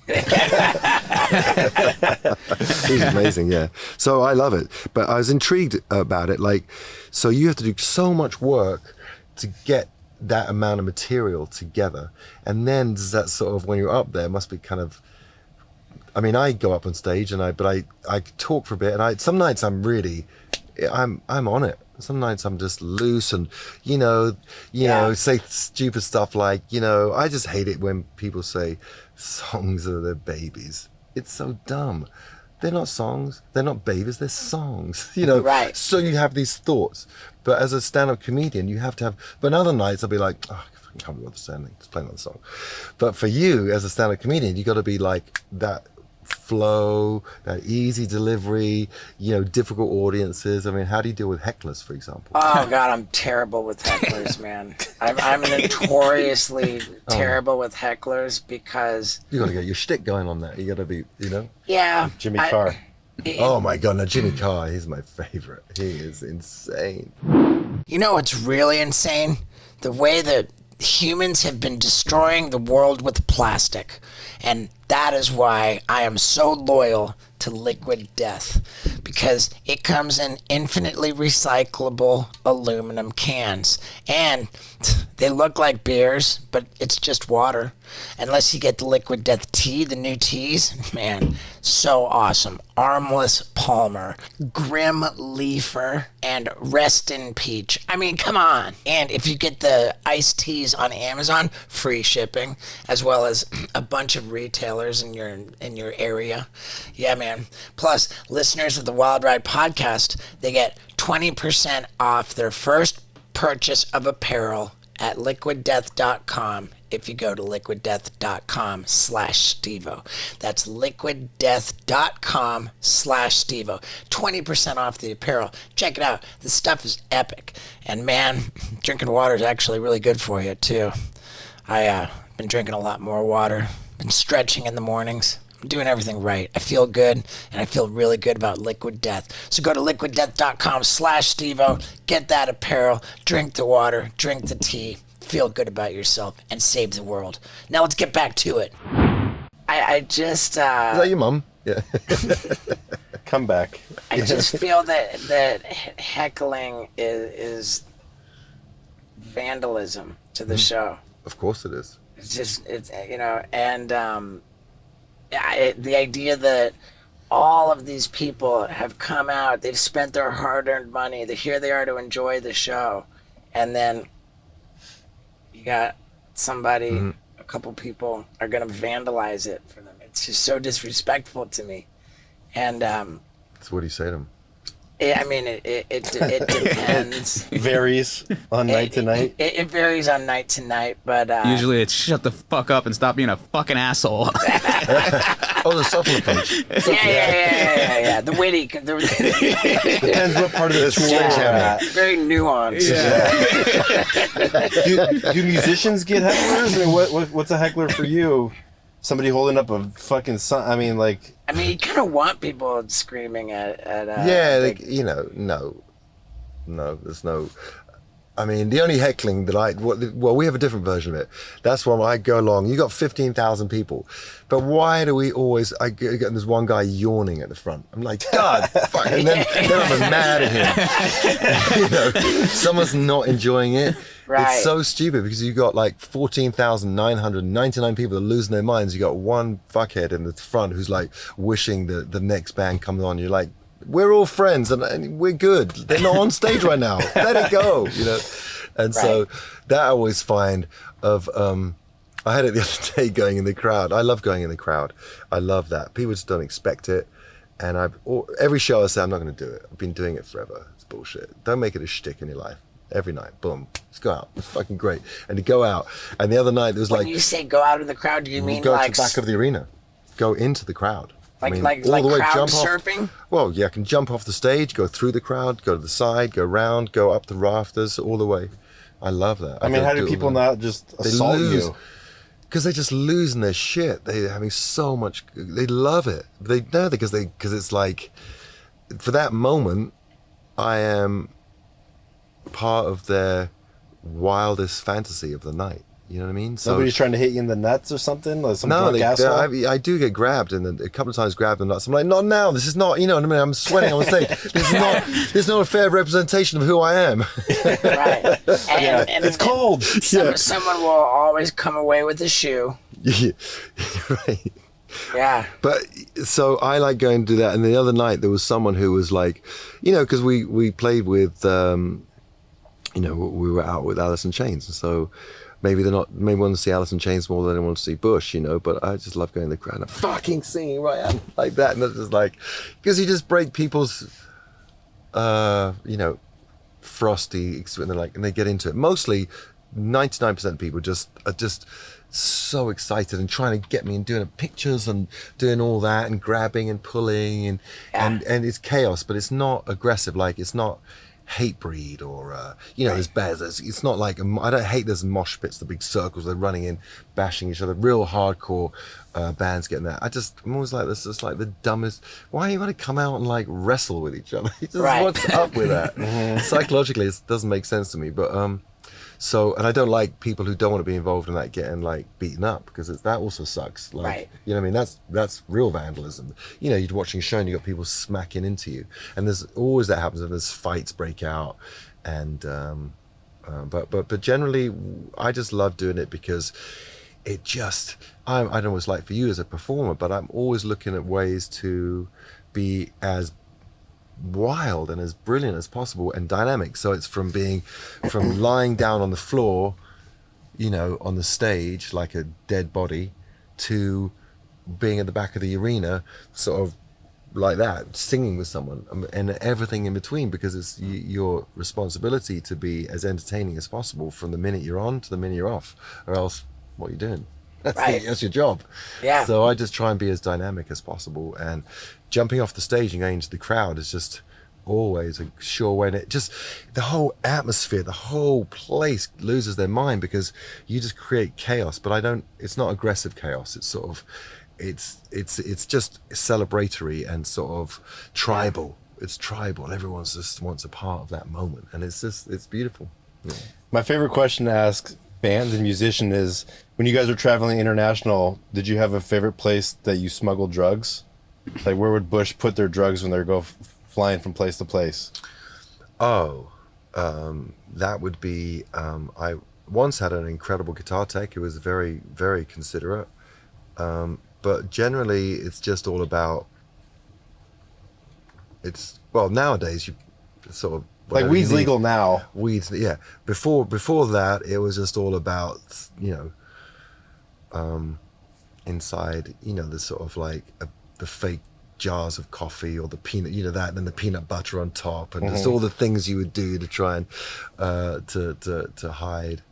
He's amazing, yeah. So I love it. But I was intrigued about it. Like, so you have to do so much work to get that amount of material together. And then does that sort of, when you're up there, must be kind of, I mean, I go up on stage and I talk for a bit, and some nights I'm on it. Some nights I'm just loose and, you know, say stupid stuff like, you know, I just hate it when people say songs are their babies. It's so dumb. They're not songs. They're not babies. They're songs, you know. Right. So you have these thoughts. But as a stand-up comedian, you have to have, but other nights I'll be like, oh, I can't be bothered saying anything. Just play another song. But for you, as a stand-up comedian, you got to be like that flow, that easy delivery, you know, difficult audiences. I mean, how do you deal with hecklers, for example? Oh God, I'm terrible with hecklers, man. I'm notoriously terrible with hecklers because You got to get your shtick going on that. You got to be, you know. yeah, Jimmy Carr. Oh my God, now Jimmy Carr, he's my favorite. He is insane. You know what's really insane? The way that humans have been destroying the world with plastic. And that is why I am so loyal to Liquid Death, because it comes in infinitely recyclable aluminum cans. And they look like beers, but it's just water. Unless you get the Liquid Death tea, the new teas, man, so awesome. Armless Palmer, Grim Leafer, and Rest in Peach. I mean, come on. And if you get the iced teas on Amazon, free shipping, as well as a bunch of retailers in your area. Yeah, man. Plus, listeners of the Wild Ride podcast, they get 20% off their first purchase of apparel at liquiddeath.com if you go to liquiddeath.com/Stevo. That's liquiddeath.com/Stevo. 20% off the apparel. Check it out. The stuff is epic. And man, drinking water is actually really good for you too. I've been drinking a lot more water. Been stretching in the mornings. I'm doing everything right. I feel good, and I feel really good about Liquid Death. So go to liquiddeath.com/Stevo, get that apparel, drink the water, drink the tea, feel good about yourself, and save the world. Now let's get back to it. I just... Is that your mum? Yeah. Come back. I just feel that heckling is vandalism to the show. Of course it is. It's just, it's, you know, and the idea that all of these people have come out, they've spent their hard-earned money, here they are to enjoy the show, and then you got somebody, a couple people are gonna vandalize it for them. It's just so disrespectful to me. And That's what do you say to them? it depends. Varies on night to night. It varies on night to night, but Usually it's shut the fuck up and stop being a fucking asshole. Oh, the subtle approach. yeah. The witty. Depends what part of the tour you're at. Very nuanced. Do musicians get hecklers? I mean, what's a heckler for you? Somebody holding up a fucking sign. I mean, you kind of want people screaming at no, there's no. I mean, the only heckling that we have a different version of it. That's when I go along. You got 15,000 people, but why do we always? There's one guy yawning at the front. I'm like, God, fuck, and then I'm mad at him. Someone's not enjoying it. Right. It's so stupid because you got like 14,999 people that are losing their minds. You got one fuckhead in the front who's like wishing the next band comes on. You're like, we're all friends and we're good. They're not on stage right now. Let it go, And so that I always find of, I had it the other day going in the crowd. I love going in the crowd. I love that. People just don't expect it. And every show I say, I'm not going to do it. I've been doing it forever. It's bullshit. Don't make it a shtick in your life. Every night, boom, let's go out. It's fucking great. And to go out. And the other night, there was when you say go out in the crowd, do you mean go to the back of the arena, go into the crowd. Like all crowd surfing? Well, yeah, I can jump off the stage, go through the crowd, go to the side, go round, go up the rafters, all the way. I love that. I mean, how do people not just assault you? Because they're just losing their shit. They're having so much. They love it. They know because it's like, for that moment, I am part of their wildest fantasy of the night. You know what I mean? So nobody's trying to hit you in the nuts or something? Like some no, drunk asshole? I do get grabbed, and a couple of times grabbed in the nuts. I'm like, not now. This is not. You know what I mean? I'm sweating on stage. This is not a fair representation of who I am. Right. And it's cold. Someone will always come away with a shoe. Yeah. Right. Yeah. But so I like going to do that. And the other night there was someone who was like, because we played with, we were out with Alice in Chains, and so. Maybe want to see Alice in Chains more than they want to see Bush, but I just love going in the crowd and fucking singing right out like that. And it's just like, because you just break people's, frosty, and they get into it. Mostly 99% of people are just so excited and trying to get me and doing pictures and doing all that and grabbing and pulling and it's chaos, but it's not aggressive. Like it's not hate breed or as bad as it's not like I don't hate those mosh pits, the big circles they're running in, bashing each other, real hardcore bands getting that. I'm always like, this is like the dumbest. Why you want to come out and like wrestle with each other? What's up with that? Psychologically it doesn't make sense to me, but and I don't like people who don't want to be involved in that getting like beaten up, because that also sucks. Like, you know what I mean? That's real vandalism. You're watching a show and you got people smacking into you, and there's always that happens, and there's fights break out, and but generally I just love doing it because it just I don't know what it's like for you as a performer, but I'm always looking at ways to be as wild and as brilliant as possible and dynamic. So it's from lying down on the floor, on the stage like a dead body, to being at the back of the arena, sort of like that, singing with someone, and everything in between, because it's your responsibility to be as entertaining as possible from the minute you're on to the minute you're off, or else what are you doing? That's your job. Yeah. So I just try and be as dynamic as possible, and jumping off the stage and going into the crowd is just always a sure way. And it just, the whole atmosphere, the whole place loses their mind because you just create chaos. But it's not aggressive chaos. It's sort of, it's just celebratory and sort of tribal. It's tribal. Everyone just wants a part of that moment, and it's beautiful. Yeah. My favorite question to ask bands and musicians is, when you guys are traveling international, did you have a favorite place that you smuggled drugs? Like, where would Bush put their drugs when they go flying from place to place? That would be, I once had an incredible guitar tech who was very, very considerate. But generally it's just all about it's well nowadays you sort of Like whatever weed's you need. legal now. Weeds, yeah. Before that, it was just all about inside, the sort of like the fake jars of coffee or the peanut, that, and then the peanut butter on top, and just all the things you would do to try and to hide.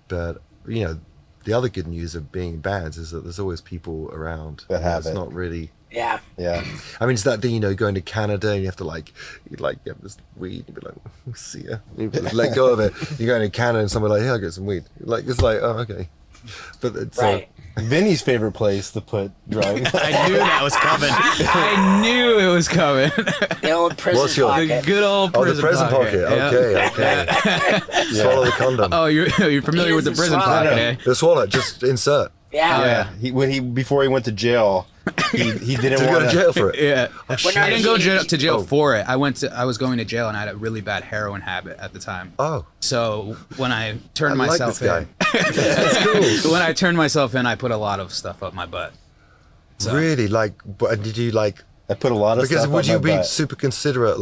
But the other good news of being in bands is that there's always people around That have it's it. not really. Yeah. I mean, it's that thing, going to Canada and you have to you have this weed, you'd be like, see ya. You let go of it. You're going to Canada and somebody's like, hey, I'll get some weed. It's like, oh, okay. But it's Right. Vinny's favorite place to put drugs. I knew that was coming. I knew it was coming. The old prison What's your- The pocket. good old oh, prison the present pocket. Yeah. Okay. Swallow the condom. Oh, you're familiar with the He prison doesn't swallow. pocket, eh? The swallow, just insert. Yeah. Before he went to jail, he didn't Did you go want to jail for it? Yeah, When I didn't go to jail Oh. for it. I was going to jail and I had a really bad heroin habit at the time. Oh, So when I turned I like myself this guy. in, That's cool. when I turned myself in, I put a lot of stuff up my butt. So- Really? But did you I put a lot of because stuff would on you my be butt. super considerate,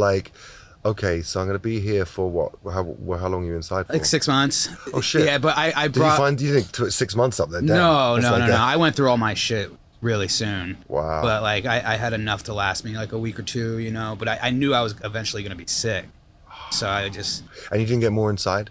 okay, so I'm going to be here for what? How long are you inside for? Like 6 months. Oh, shit. Yeah, but I Did brought. you think 6 months up there? Damn. No. That's like a- I went through all my shit really soon. Wow. But I had enough to last me like a week or two, But I knew I was eventually gonna be sick, so I just And you didn't get more inside?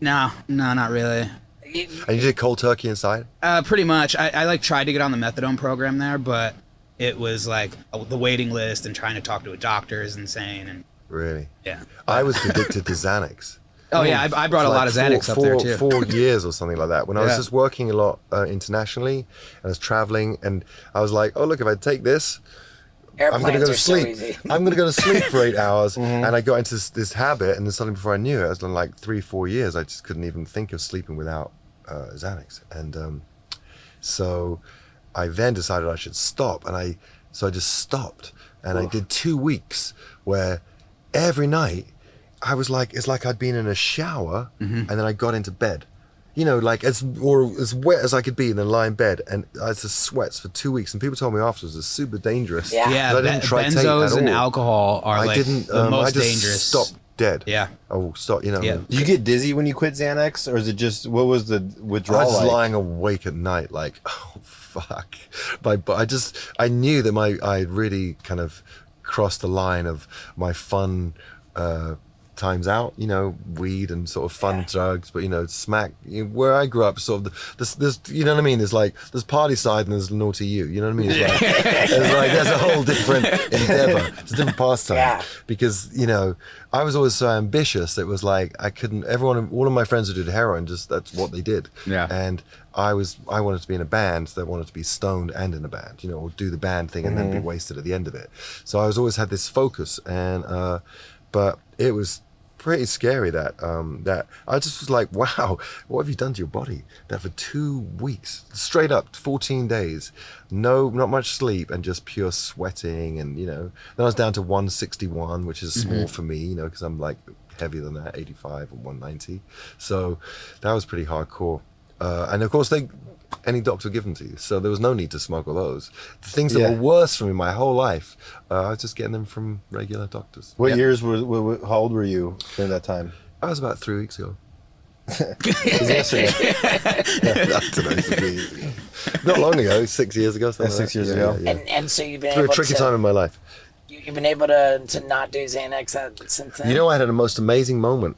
no, not really. And you did cold turkey inside? Pretty much. I tried to get on the methadone program there, but it was like the waiting list and trying to talk to a doctor is insane. And Really? yeah. I was addicted to Xanax. Oh yeah, I brought a lot of Xanax up there too. 4 years or something like that. When I was Yeah. just working a lot internationally, I was traveling, and I was like, oh, look, if I take this, I'm going to Airplanes go to are so sleep. easy. I'm going to go to sleep for 8 hours. And I got into this habit, and then suddenly before I knew it, I was done like 3-4 years. I just couldn't even think of sleeping without Xanax. And so I then decided I should stop. So I just stopped. And I did 2 weeks where every night I was like, it's like I'd been in a shower and then I got into bed. Like as wet as I could be and then lie in bed, and I just sweats for 2 weeks. And people told me afterwards it's super dangerous. Yeah. Yeah, 'Cause I didn't try tape benzos at and all. alcohol are I like didn't. the most I just dangerous. stopped dead. Yeah. Oh, stop. Yeah. Do you get dizzy when you quit Xanax, or is it just what was the I withdrawal was like? lying awake at night, like, oh fuck. But I knew that I really kind of crossed the line of my fun times out, weed and sort of fun drugs, but smack. Where I grew up, sort of there's you know what I mean. There's party side and there's naughty you. You know what I mean? It's like there's a whole different endeavor. It's a different pastime. Yeah. Because I was always so ambitious. It was like I couldn't. All of my friends who did heroin, that's what they did. Yeah. And I wanted to be in a band that wanted to be stoned and in a band, or do the band thing and then be wasted at the end of it. So I always had this focus, and but it was pretty scary that I just was like, wow, what have you done to your body? That for 2 weeks, straight up 14 days, not much sleep and just pure sweating, and then I was down to 161, which is small for me, because I'm like heavier than that, 85 or 190. So that was pretty hardcore. And of course any doctor will give them to you, so there was no need to smuggle those. The things that were worse for me my whole life, I was just getting them from regular doctors. What years how old were you during that time? I was about 3 weeks ago. It was yesterday. Not long ago, 6 years ago. Yeah, 6 years ago. Yeah. And so you've been Through a able tricky to time in my life. you've been able to not do Xanax since then. I had a most amazing moment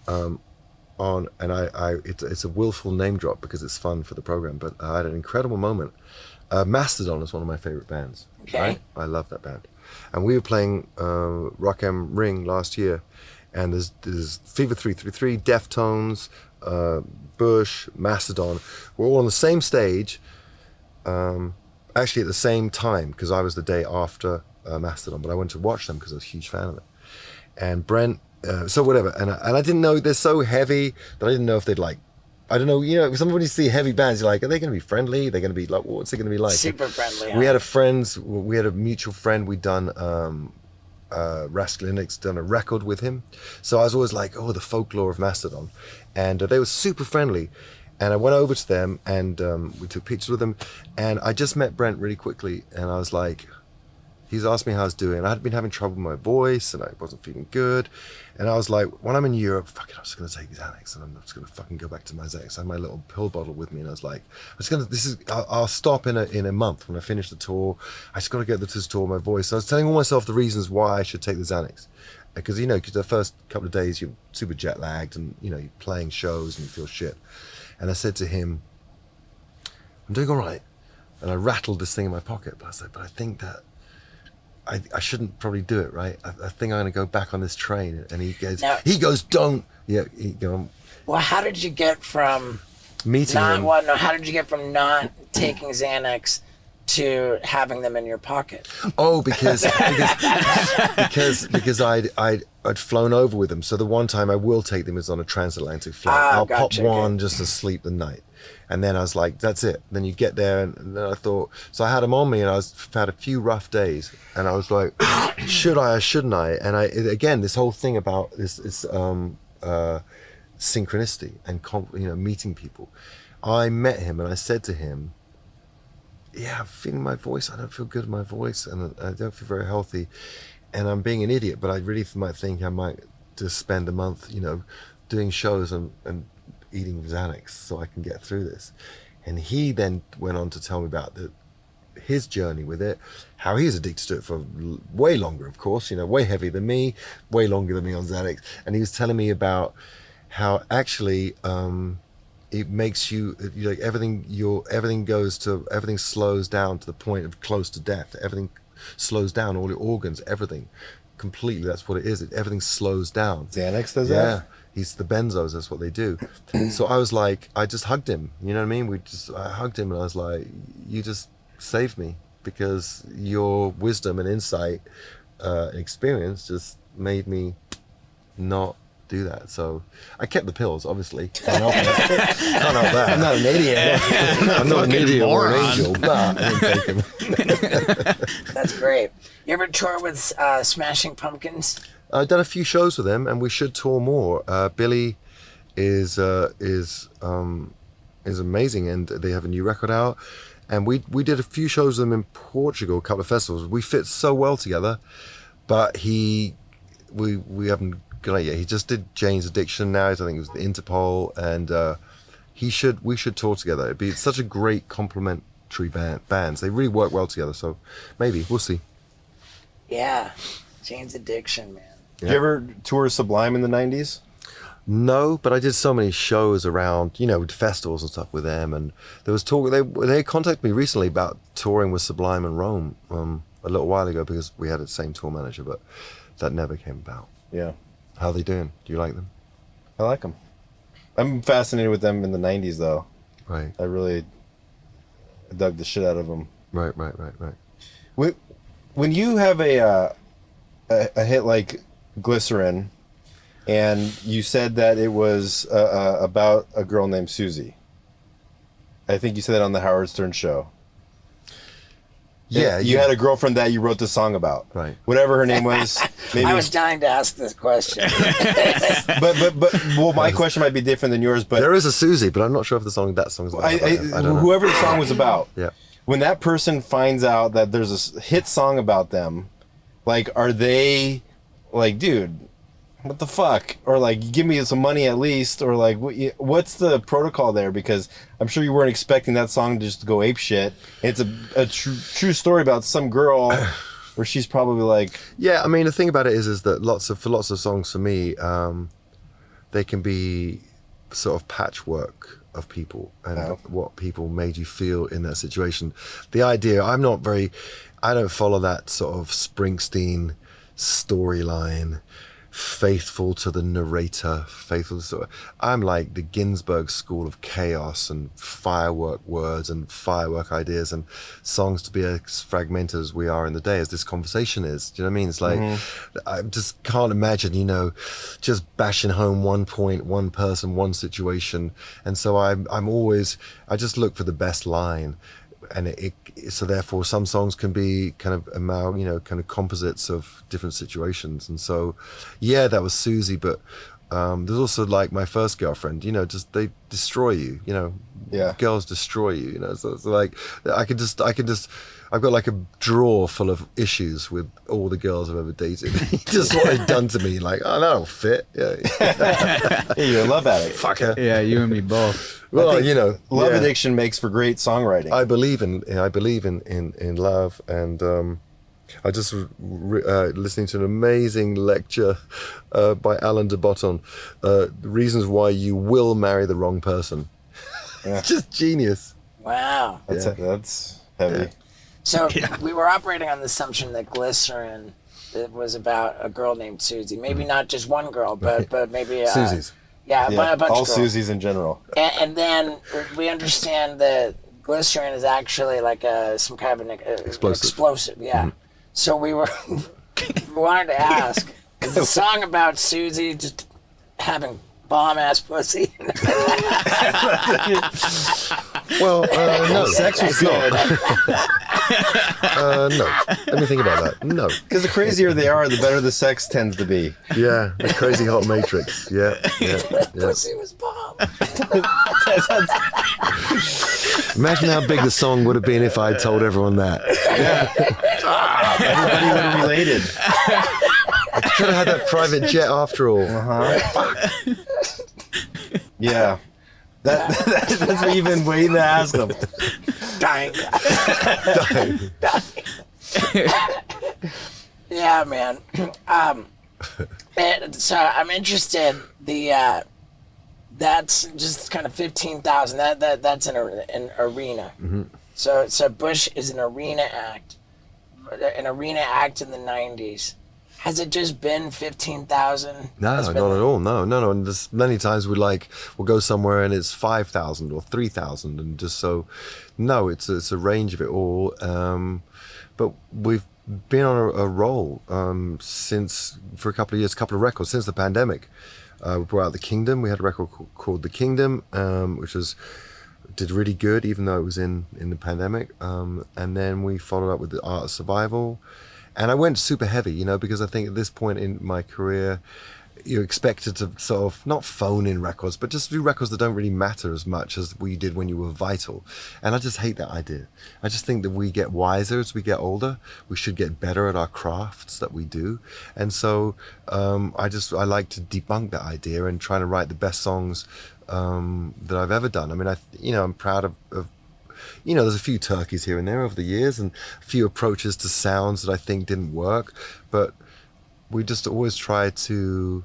it's a willful name drop because it's fun for the program, but I had an incredible moment. Mastodon is one of my favorite bands. Okay. Right? I love that band. And we were playing Rock am Ring last year, and there's Fever 333, Deftones, Bush, Mastodon. We're all on the same stage, actually at the same time, because I was the day after Mastodon, but I went to watch them because I was a huge fan of it. And Brent, so whatever, and I didn't know, they're so heavy that I didn't know if they'd like, I don't know, sometimes when you see heavy bands, you're like, are they going to be friendly? They're going to be like, what's it going to be like? Super friendly. We had a mutual friend. We'd done Rascalinix, done a record with him. So I was always like, oh, the folklore of Mastodon. And they were super friendly. And I went over to them and we took pictures with them. And I just met Brent really quickly. And I was like, he's asked me how I was doing. I had been having trouble with my voice and I wasn't feeling good. And I was like, when I'm in Europe, fuck it, I'm just going to take Xanax and I'm just going to fucking go back to my Xanax. I had my little pill bottle with me and I was like, I'll stop in a month when I finish the tour. I just got to get this tour, my voice. So I was telling myself the reasons why I should take the Xanax. Because, because the first couple of days you're super jet lagged and, you're playing shows and you feel shit. And I said to him, I'm doing all right. And I rattled this thing in my pocket. But I said, but I think that I shouldn't probably do it, right? I think I'm going to go back on this train. And he goes, don't. Yeah. Well, how did you get from meeting him? How did you get from not taking Xanax to having them in your pocket? Oh, because I'd flown over with them. So the one time I will take them is on a transatlantic flight. I'll pop one just to sleep the night. And then I was like, that's it. Then you get there, and then I thought, so I had them on me, and had a few rough days, and I was like, should I or shouldn't I? And again, this whole thing about this synchronicity and meeting people. I met him, and I said to him, yeah, I'm feeling my voice. I don't feel good in my voice, and I don't feel very healthy, and I'm being an idiot. But I really might think I might just spend a month, doing shows and eating Xanax so I can get through this. And he then went on to tell me about his journey with it, how he was addicted to it for way longer, of course, way heavier than me, way longer than me on Xanax. And he was telling me about how actually it makes you like everything slows down to the point of close to death. Everything slows down, all your organs, everything completely. That's what it is. Everything slows down. Xanax does that? Yeah. He's the benzos, that's what they do. So I was like, I just hugged him, you know what I mean? I hugged him and I was like, you just saved me, because your wisdom and insight, experience just made me not do that. So I kept the pills, obviously. Can't help that. I'm not an idiot. I'm not an idiot or an angel, but I didn't take them. That's great. You ever tour with Smashing Pumpkins? I've done a few shows with them, and we should tour more. Billy is amazing, and they have a new record out. And we did a few shows with them in Portugal, a couple of festivals. We fit so well together, but we haven't gone out yet. He just did Jane's Addiction now. I think it was the Interpol, and we should tour together. It'd be such a great complementary bands. They really work well together. So maybe we'll see. Yeah, Jane's Addiction, man. Did you ever tour Sublime in the 90s? No, but I did so many shows around, festivals and stuff with them. And there was talk, they contacted me recently about touring with Sublime in Rome a little while ago, because we had the same tour manager, but that never came about. Yeah. How are they doing? Do you like them? I like them. I'm fascinated with them in the 90s, though. Right. I dug the shit out of them. Right. When you have a hit like Glycerine, and you said that it was about a girl named Susie. I think you said that on the Howard Stern show. Yeah, you had a girlfriend that you wrote the song about. Right. Whatever her name was. Maybe. I was dying to ask this question. but my question might be different than yours. But there is a Susie, but I'm not sure if that song's about. I don't know. Whoever the song was about. Yeah. When that person finds out that there's a hit song about them, like, are they like, dude, what the fuck? Or like, give me some money at least, or like, what's the protocol there? Because I'm sure you weren't expecting that song to just go ape shit. It's a true story about some girl where she's probably like, yeah. I mean, the thing about it is that for lots of songs for me, they can be sort of patchwork of people and what people made you feel in that situation. The idea, I don't follow that sort of Springsteen storyline, faithful to the narrator, I'm like the Ginsberg school of chaos and firework words and firework ideas and songs to be as fragmented as we are in the day, as this conversation is. Do you know what I mean? It's like, I just can't imagine, just bashing home one point, one person, one situation. And so I just look for the best line. And so therefore some songs can be kind of kind of composites of different situations. And so, yeah, that was Susie, but there's also like my first girlfriend, just they destroy you, yeah, girls destroy you, so it's like I could just I've got like a drawer full of issues with all the girls I've ever dated. Just what they've done to me, like, oh, that'll fit. Yeah. Yeah, you're a love addict. Fucker. Yeah, you and me both. Well, you know, Love yeah. addiction makes for great songwriting. I believe in love, and I just listening to an amazing lecture by Alan de Botton, reasons why you will marry the wrong person. Yeah. Just genius. Wow. That's heavy. Yeah. So we were operating on the assumption that Glycerine, it was about a girl named Susie. Maybe not just one girl, but maybe Susie's. Yeah, Yeah, a bunch all of girls. Susies in general. And then we understand that Glycerine is actually like some kind of an explosive. Yeah. So we wanted to ask, is the song about Susie just having bomb-ass pussy? Well, no. Sex was good. No. Let me think about that. No. Because the crazier they are, the better the sex tends to be. Yeah, the crazy hot matrix. Yeah. Pussy was bomb. Imagine how big the song would have been if I told everyone that. Everybody would have related. I should have had that private jet after all. Yeah. That's what you've been waiting to ask them. Dying. Yeah, man. So I'm interested. That's just kind of 15,000. That's an arena. So Bush is an arena act in the 90s. Has it just been 15,000? No, not at all. No. And there's many times we'll go somewhere and it's 5,000 or 3,000, and just so. No, it's a range of it all. But we've been on a roll for a couple of years, couple of records since the pandemic. We brought out The Kingdom. We had a record called The Kingdom, which did really good, even though it was in the pandemic. And then we followed up with The Art of Survival. And I went super heavy, because I think at this point in my career, you're expected to sort of not phone in records, but just do records that don't really matter as much as we did when you were vital. And I just hate that idea. I just think that we get wiser as we get older. We should get better at our crafts that we do. And so I like to debunk that idea and try to write the best songs that I've ever done. I mean, I'm proud of there's a few turkeys here and there over the years and a few approaches to sounds that I think didn't work, but we just always try to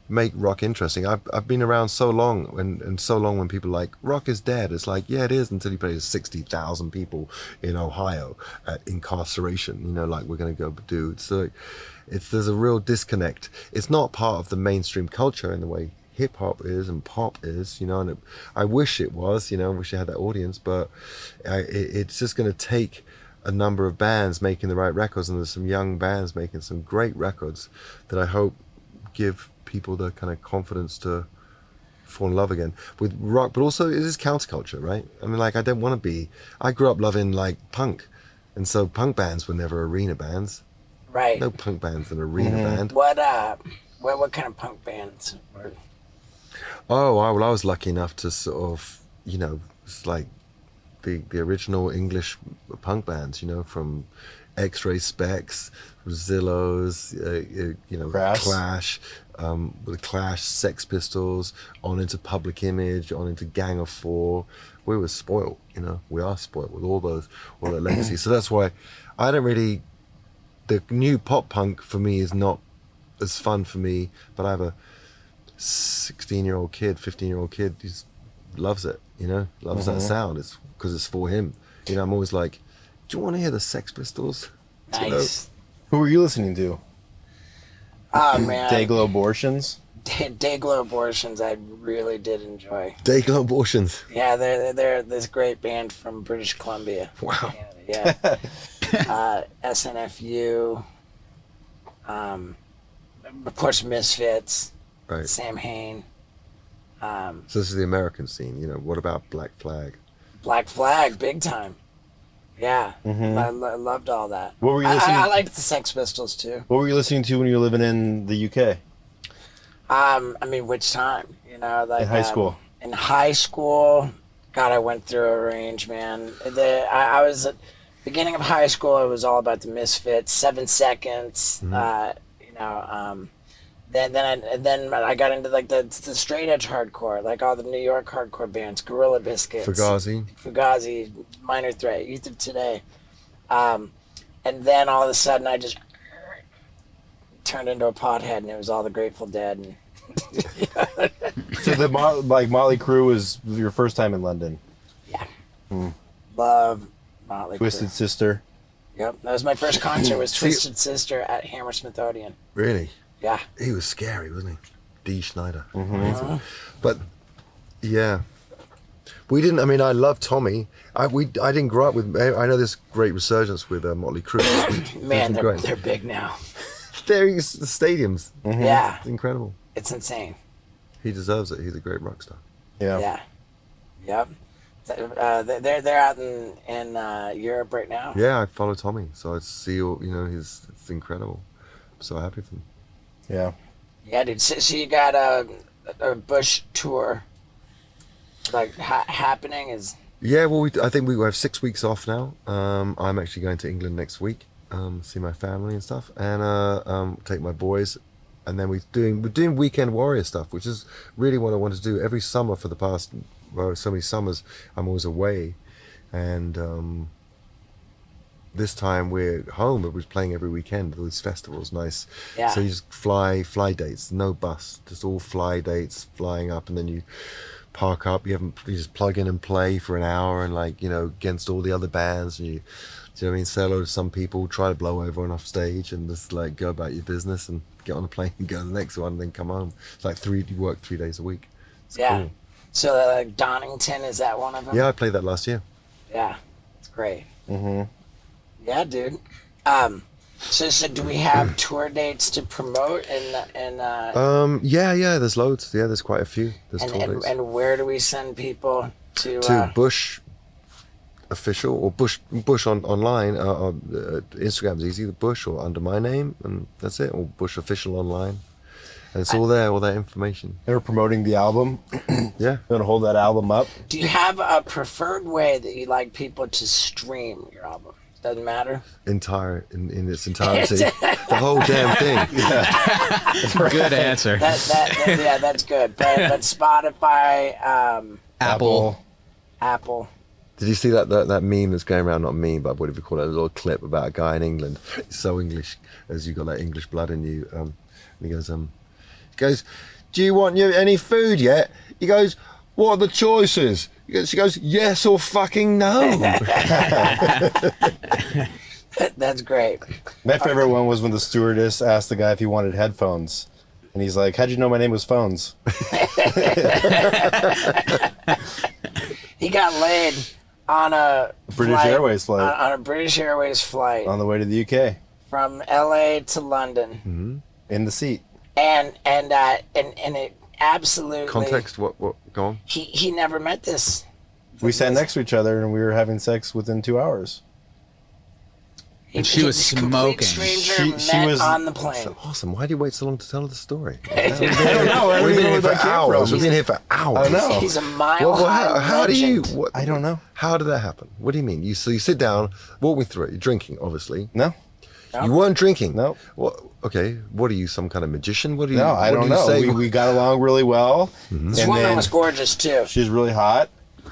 make rock interesting. I've been around so long, and so long when people are like, rock is dead. It's like, yeah, it is, until you play 60,000 people in Ohio at incarceration, like we're going to go do. So there's a real disconnect. It's not part of the mainstream culture in the way hip hop is and pop is, and I wish it was, I wish I had that audience, but it's just going to take a number of bands making the right records, and there's some young bands making some great records that I hope give people the kind of confidence to fall in love again with rock. But also it is counterculture, right? I mean, I don't want to be, I grew up loving punk, and so punk bands were never arena bands. Right. No punk band's an arena band. What kind of punk bands were? Oh, I was lucky enough to sort of, it's like the original English punk bands, from X-Ray Specs, Zillows, Crass. Clash, with Clash, Sex Pistols, on into Public Image, on into Gang of Four. We were spoiled, we are spoiled with all that legacy. So that's why I don't really, the new pop punk for me is not as fun for me, but I have a 16-year-old kid, 15-year-old kid, he loves it, loves that sound. It's because it's for him. I'm always like, do you want to hear the Sex Pistols? Nice. Who were you listening to? Oh, man. Dayglow Abortions? Dayglow Abortions I really did enjoy. Dayglow Abortions. Yeah, they're this great band from British Columbia. Wow. Yeah. SNFU. Of course, Misfits. Right. Sam Hain. So this is the American scene, what about Black Flag? Black Flag, big time. Yeah, I loved all that. What were you listening? I liked the Sex Pistols too. What were you listening to when you were living in the UK? I mean, which time? In high school. In high school, God, I went through a range, man. I was beginning of high school, it was all about the Misfits, 7 Seconds, then I got into like the straight edge hardcore, like all the New York hardcore bands, Gorilla Biscuits, Fugazi, Minor Threat, Youth of Today, and then all of a sudden I just turned into a pothead, and it was all the Grateful Dead. And So the Motley Crue was your first time in London. Yeah, love Motley Twisted Crue. Sister. Yep, that was my first concert. Was Twisted Sister at Hammersmith Odeon. Really? Yeah. He was scary, wasn't he? D. Schneider. Mm-hmm. But yeah, we didn't. I mean, I love Tommy. I didn't grow up with. I know there's great resurgence with Motley Crue. Man, they're big now. They're the stadiums. Mm-hmm. Yeah, It's incredible. it's insane. He deserves it. He's a great rock star. Yeah. Yep. They're out in Europe right now. Yeah, I follow Tommy, so I see. It's incredible. I'm so happy for him. Yeah. Yeah, dude. So you got a Bush tour, like happening is. Yeah, well, I think we have 6 weeks off now. I'm actually going to England next week, see my family and stuff, and take my boys, and then we're doing Weekend Warrior stuff, which is really what I want to do every summer for the past so many summers. I'm always away, and this time we're home. We're playing every weekend. All these festivals, nice. Yeah. So you just fly dates, no bus, just all fly dates, flying up, and then you park up. You just plug in and play for an hour, and against all the other bands, and do you know what I mean? Say hello to some people, try to blow over and off stage, and just go about your business and get on a plane and go to the next one, and then come home. It's like you work 3 days a week. It's cool. So Donington, is that one of them? Yeah, I played that last year. Yeah, it's great. Mm-hmm. Yeah, dude. So do we have tour dates to promote Yeah, there's loads. Yeah, there's quite a few. There's tour dates. and where do we send people to? To Bush official or Bush online. Instagram's easy, the Bush, or under my name, and that's it. Or Bush official online, and it's all there, all that information. They were promoting the album. Yeah. Going to hold that album up. Do you have a preferred way that you'd like people to stream your album? Doesn't matter. In its entirety, the whole damn thing. Good answer. Yeah, that's good. But Spotify, Apple. Did you see that meme that's going around? Not meme, but what do you call it? A little clip about a guy in England. He's so English, as you got that English blood in you. And he goes, "Do you want any food yet?" He goes, "What are the choices?" She goes, "Yes or fucking no." That's great. My favorite one was when the stewardess asked the guy if he wanted headphones. And he's like, "How'd you know my name was Phones?" He got laid on a British Airways flight. On a British Airways flight On the way to the UK. from LA to London. Mm-hmm. In the seat. And it absolutely Context? What? Go on. He never met this. We sat next to each other and we were having sex within 2 hours. And she was complete smoking. Stranger She met was on the plane. Awesome. Why do you wait so long to tell the story? I don't know. We've been here for hours. We've been here for hours. I know. He's a mile high how do you? legend. I don't know. How did that happen? What do you mean? You sit down, walk me through it. You're drinking, obviously. No. You weren't drinking. No. What? Okay. What are you? Some kind of magician? What do you? No, I don't know. We got along really well. This And woman then was gorgeous too. she was really hot.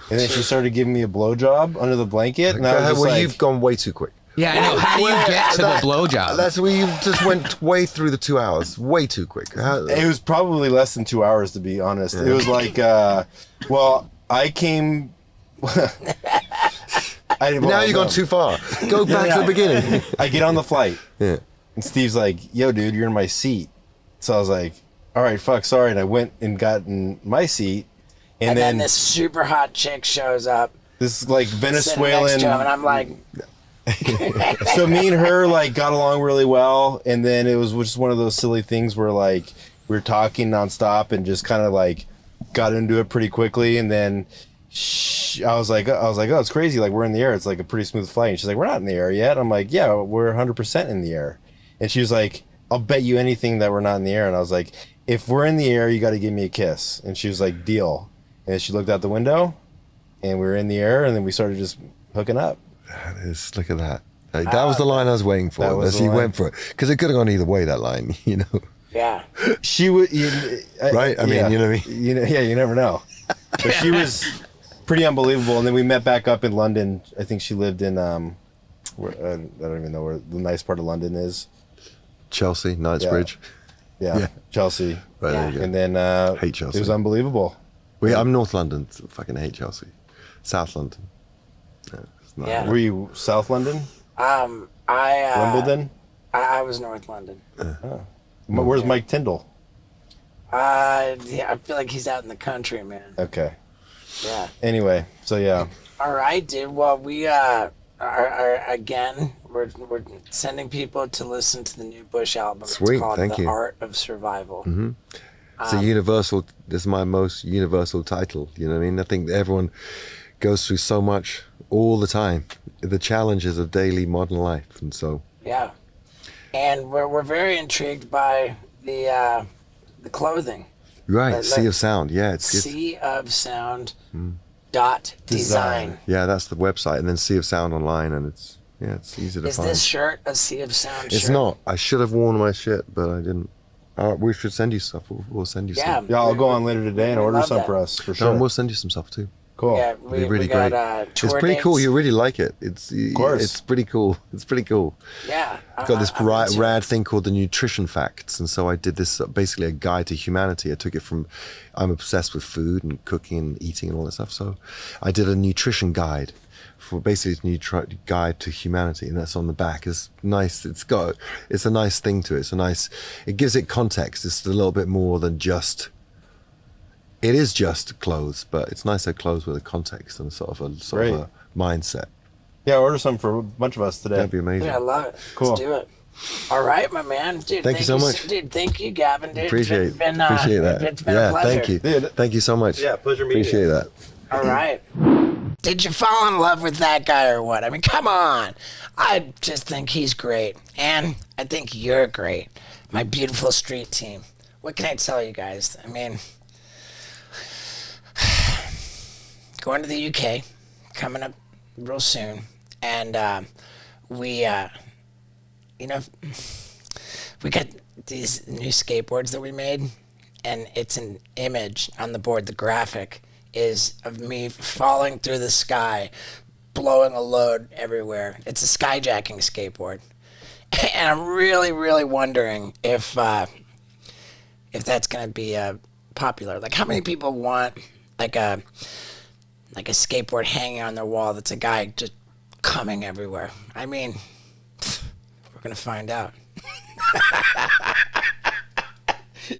And then she started giving me a blowjob under the blanket. And I was just well, like, you've gone way too quick. Yeah, I know. How do you get to the blowjob? That's where you just went way through the 2 hours, way too quick. it was probably less than 2 hours, to be honest. It was like, I came. Now you've gone too far. Go back to the beginning. I get on the flight. Yeah. And Steve's like, "Yo, dude, you're in my seat." So I was like, "All right, fuck, sorry." And I went and got in my seat. And then this super hot chick shows up. this like Sitting Venezuelan. next to him, and I'm like, So me and her like got along really well, and then it was just one of those silly things where like we were talking nonstop and just kind of like got into it pretty quickly, and then I was like, oh, it's crazy, like we're in the air, it's like a pretty smooth flight, and she's like, we're not in the air yet. I'm like, yeah, we're 100% in the air, and she was like, I'll bet you anything that we're not in the air, and I was like, if we're in the air, you got to give me a kiss, and she was like, deal, and she looked out the window, and we were in the air, and then we started just hooking up. Look at that. Like, that was the line I was waiting for. That was As the he line. went for it. Because it could have gone either way, that line, you know. Yeah. She would, Right? I mean, you know what I mean? Yeah, you never know. But she was pretty unbelievable. And then we met back up in London. I think she lived in, I don't even know where the nice part of London is. Chelsea, Knightsbridge. Yeah. Chelsea. Right, there you go. And then Hate Chelsea. it was unbelievable. I'm North London. So fucking hate Chelsea. South London. Yeah, it's not- Yeah. Were you South London? Wimbledon? I was North London. Where's Mike Tyndall? Yeah, I feel like he's out in the country, man. Okay. Yeah. Anyway, so yeah. All right, dude. Well, we are again. We're sending people to listen to the new Bush album. Sweet, It's called thank The you. Art of Survival. It's a universal, this is my most universal title. You know what I mean? I think everyone goes through so much all the time. The challenges of daily modern life. And so, Yeah. And we're very intrigued by the clothing. right, Sea of Sound. Yeah, it's Sea of Sound dot design. yeah, that's the website. And then Sea of Sound online. And it's easy to Is find. this shirt a Sea of Sound shirt? It's not. I should have worn my shit, but I didn't. We should send you stuff. We'll send you Yeah. stuff. Yeah, I'll go on later today and we order love some that. for us, for No, sure. and we'll send you some stuff too. Cool. Yeah, It'd be we really got, great. tour It's pretty cool. dates. You really like it. Of course. It's pretty cool. It's pretty cool. Yeah. I've got this I'm into it. rad thing called the Nutrition Facts, and so I did this basically a guide to humanity. I took it from, I'm obsessed with food and cooking and eating and all that stuff. So I did a nutrition guide for basically guide to humanity, and that's on the back. It's nice. It's a nice thing to it. It gives it context. It's a little bit more than just. It is just clothes, but it's nicer clothes with a context and sort of a mindset. Yeah, order some for a bunch of us today. That'd be amazing. Yeah, I love it. Cool. Let's do it. All right, my man. Dude, Thank you so much. Dude, thank you, Gavin. Dude, Appreciate appreciate that. It's been yeah, a pleasure. thank you. Thank you so much. Yeah, pleasure meeting Appreciate you. that. All right. Did you fall in love with that guy or what? I mean, come on. I just think he's great. And I think you're great. My beautiful street team. What can I tell you guys? I mean, going to the UK, coming up real soon. And we got these new skateboards that we made. And it's an image on the board, the graphic is of me falling through the sky, blowing a load everywhere. It's a skyjacking skateboard. And I'm really, really wondering if that's going to be popular. Like, how many people want like a skateboard hanging on their wall that's a guy just coming everywhere? I mean, we're going to find out.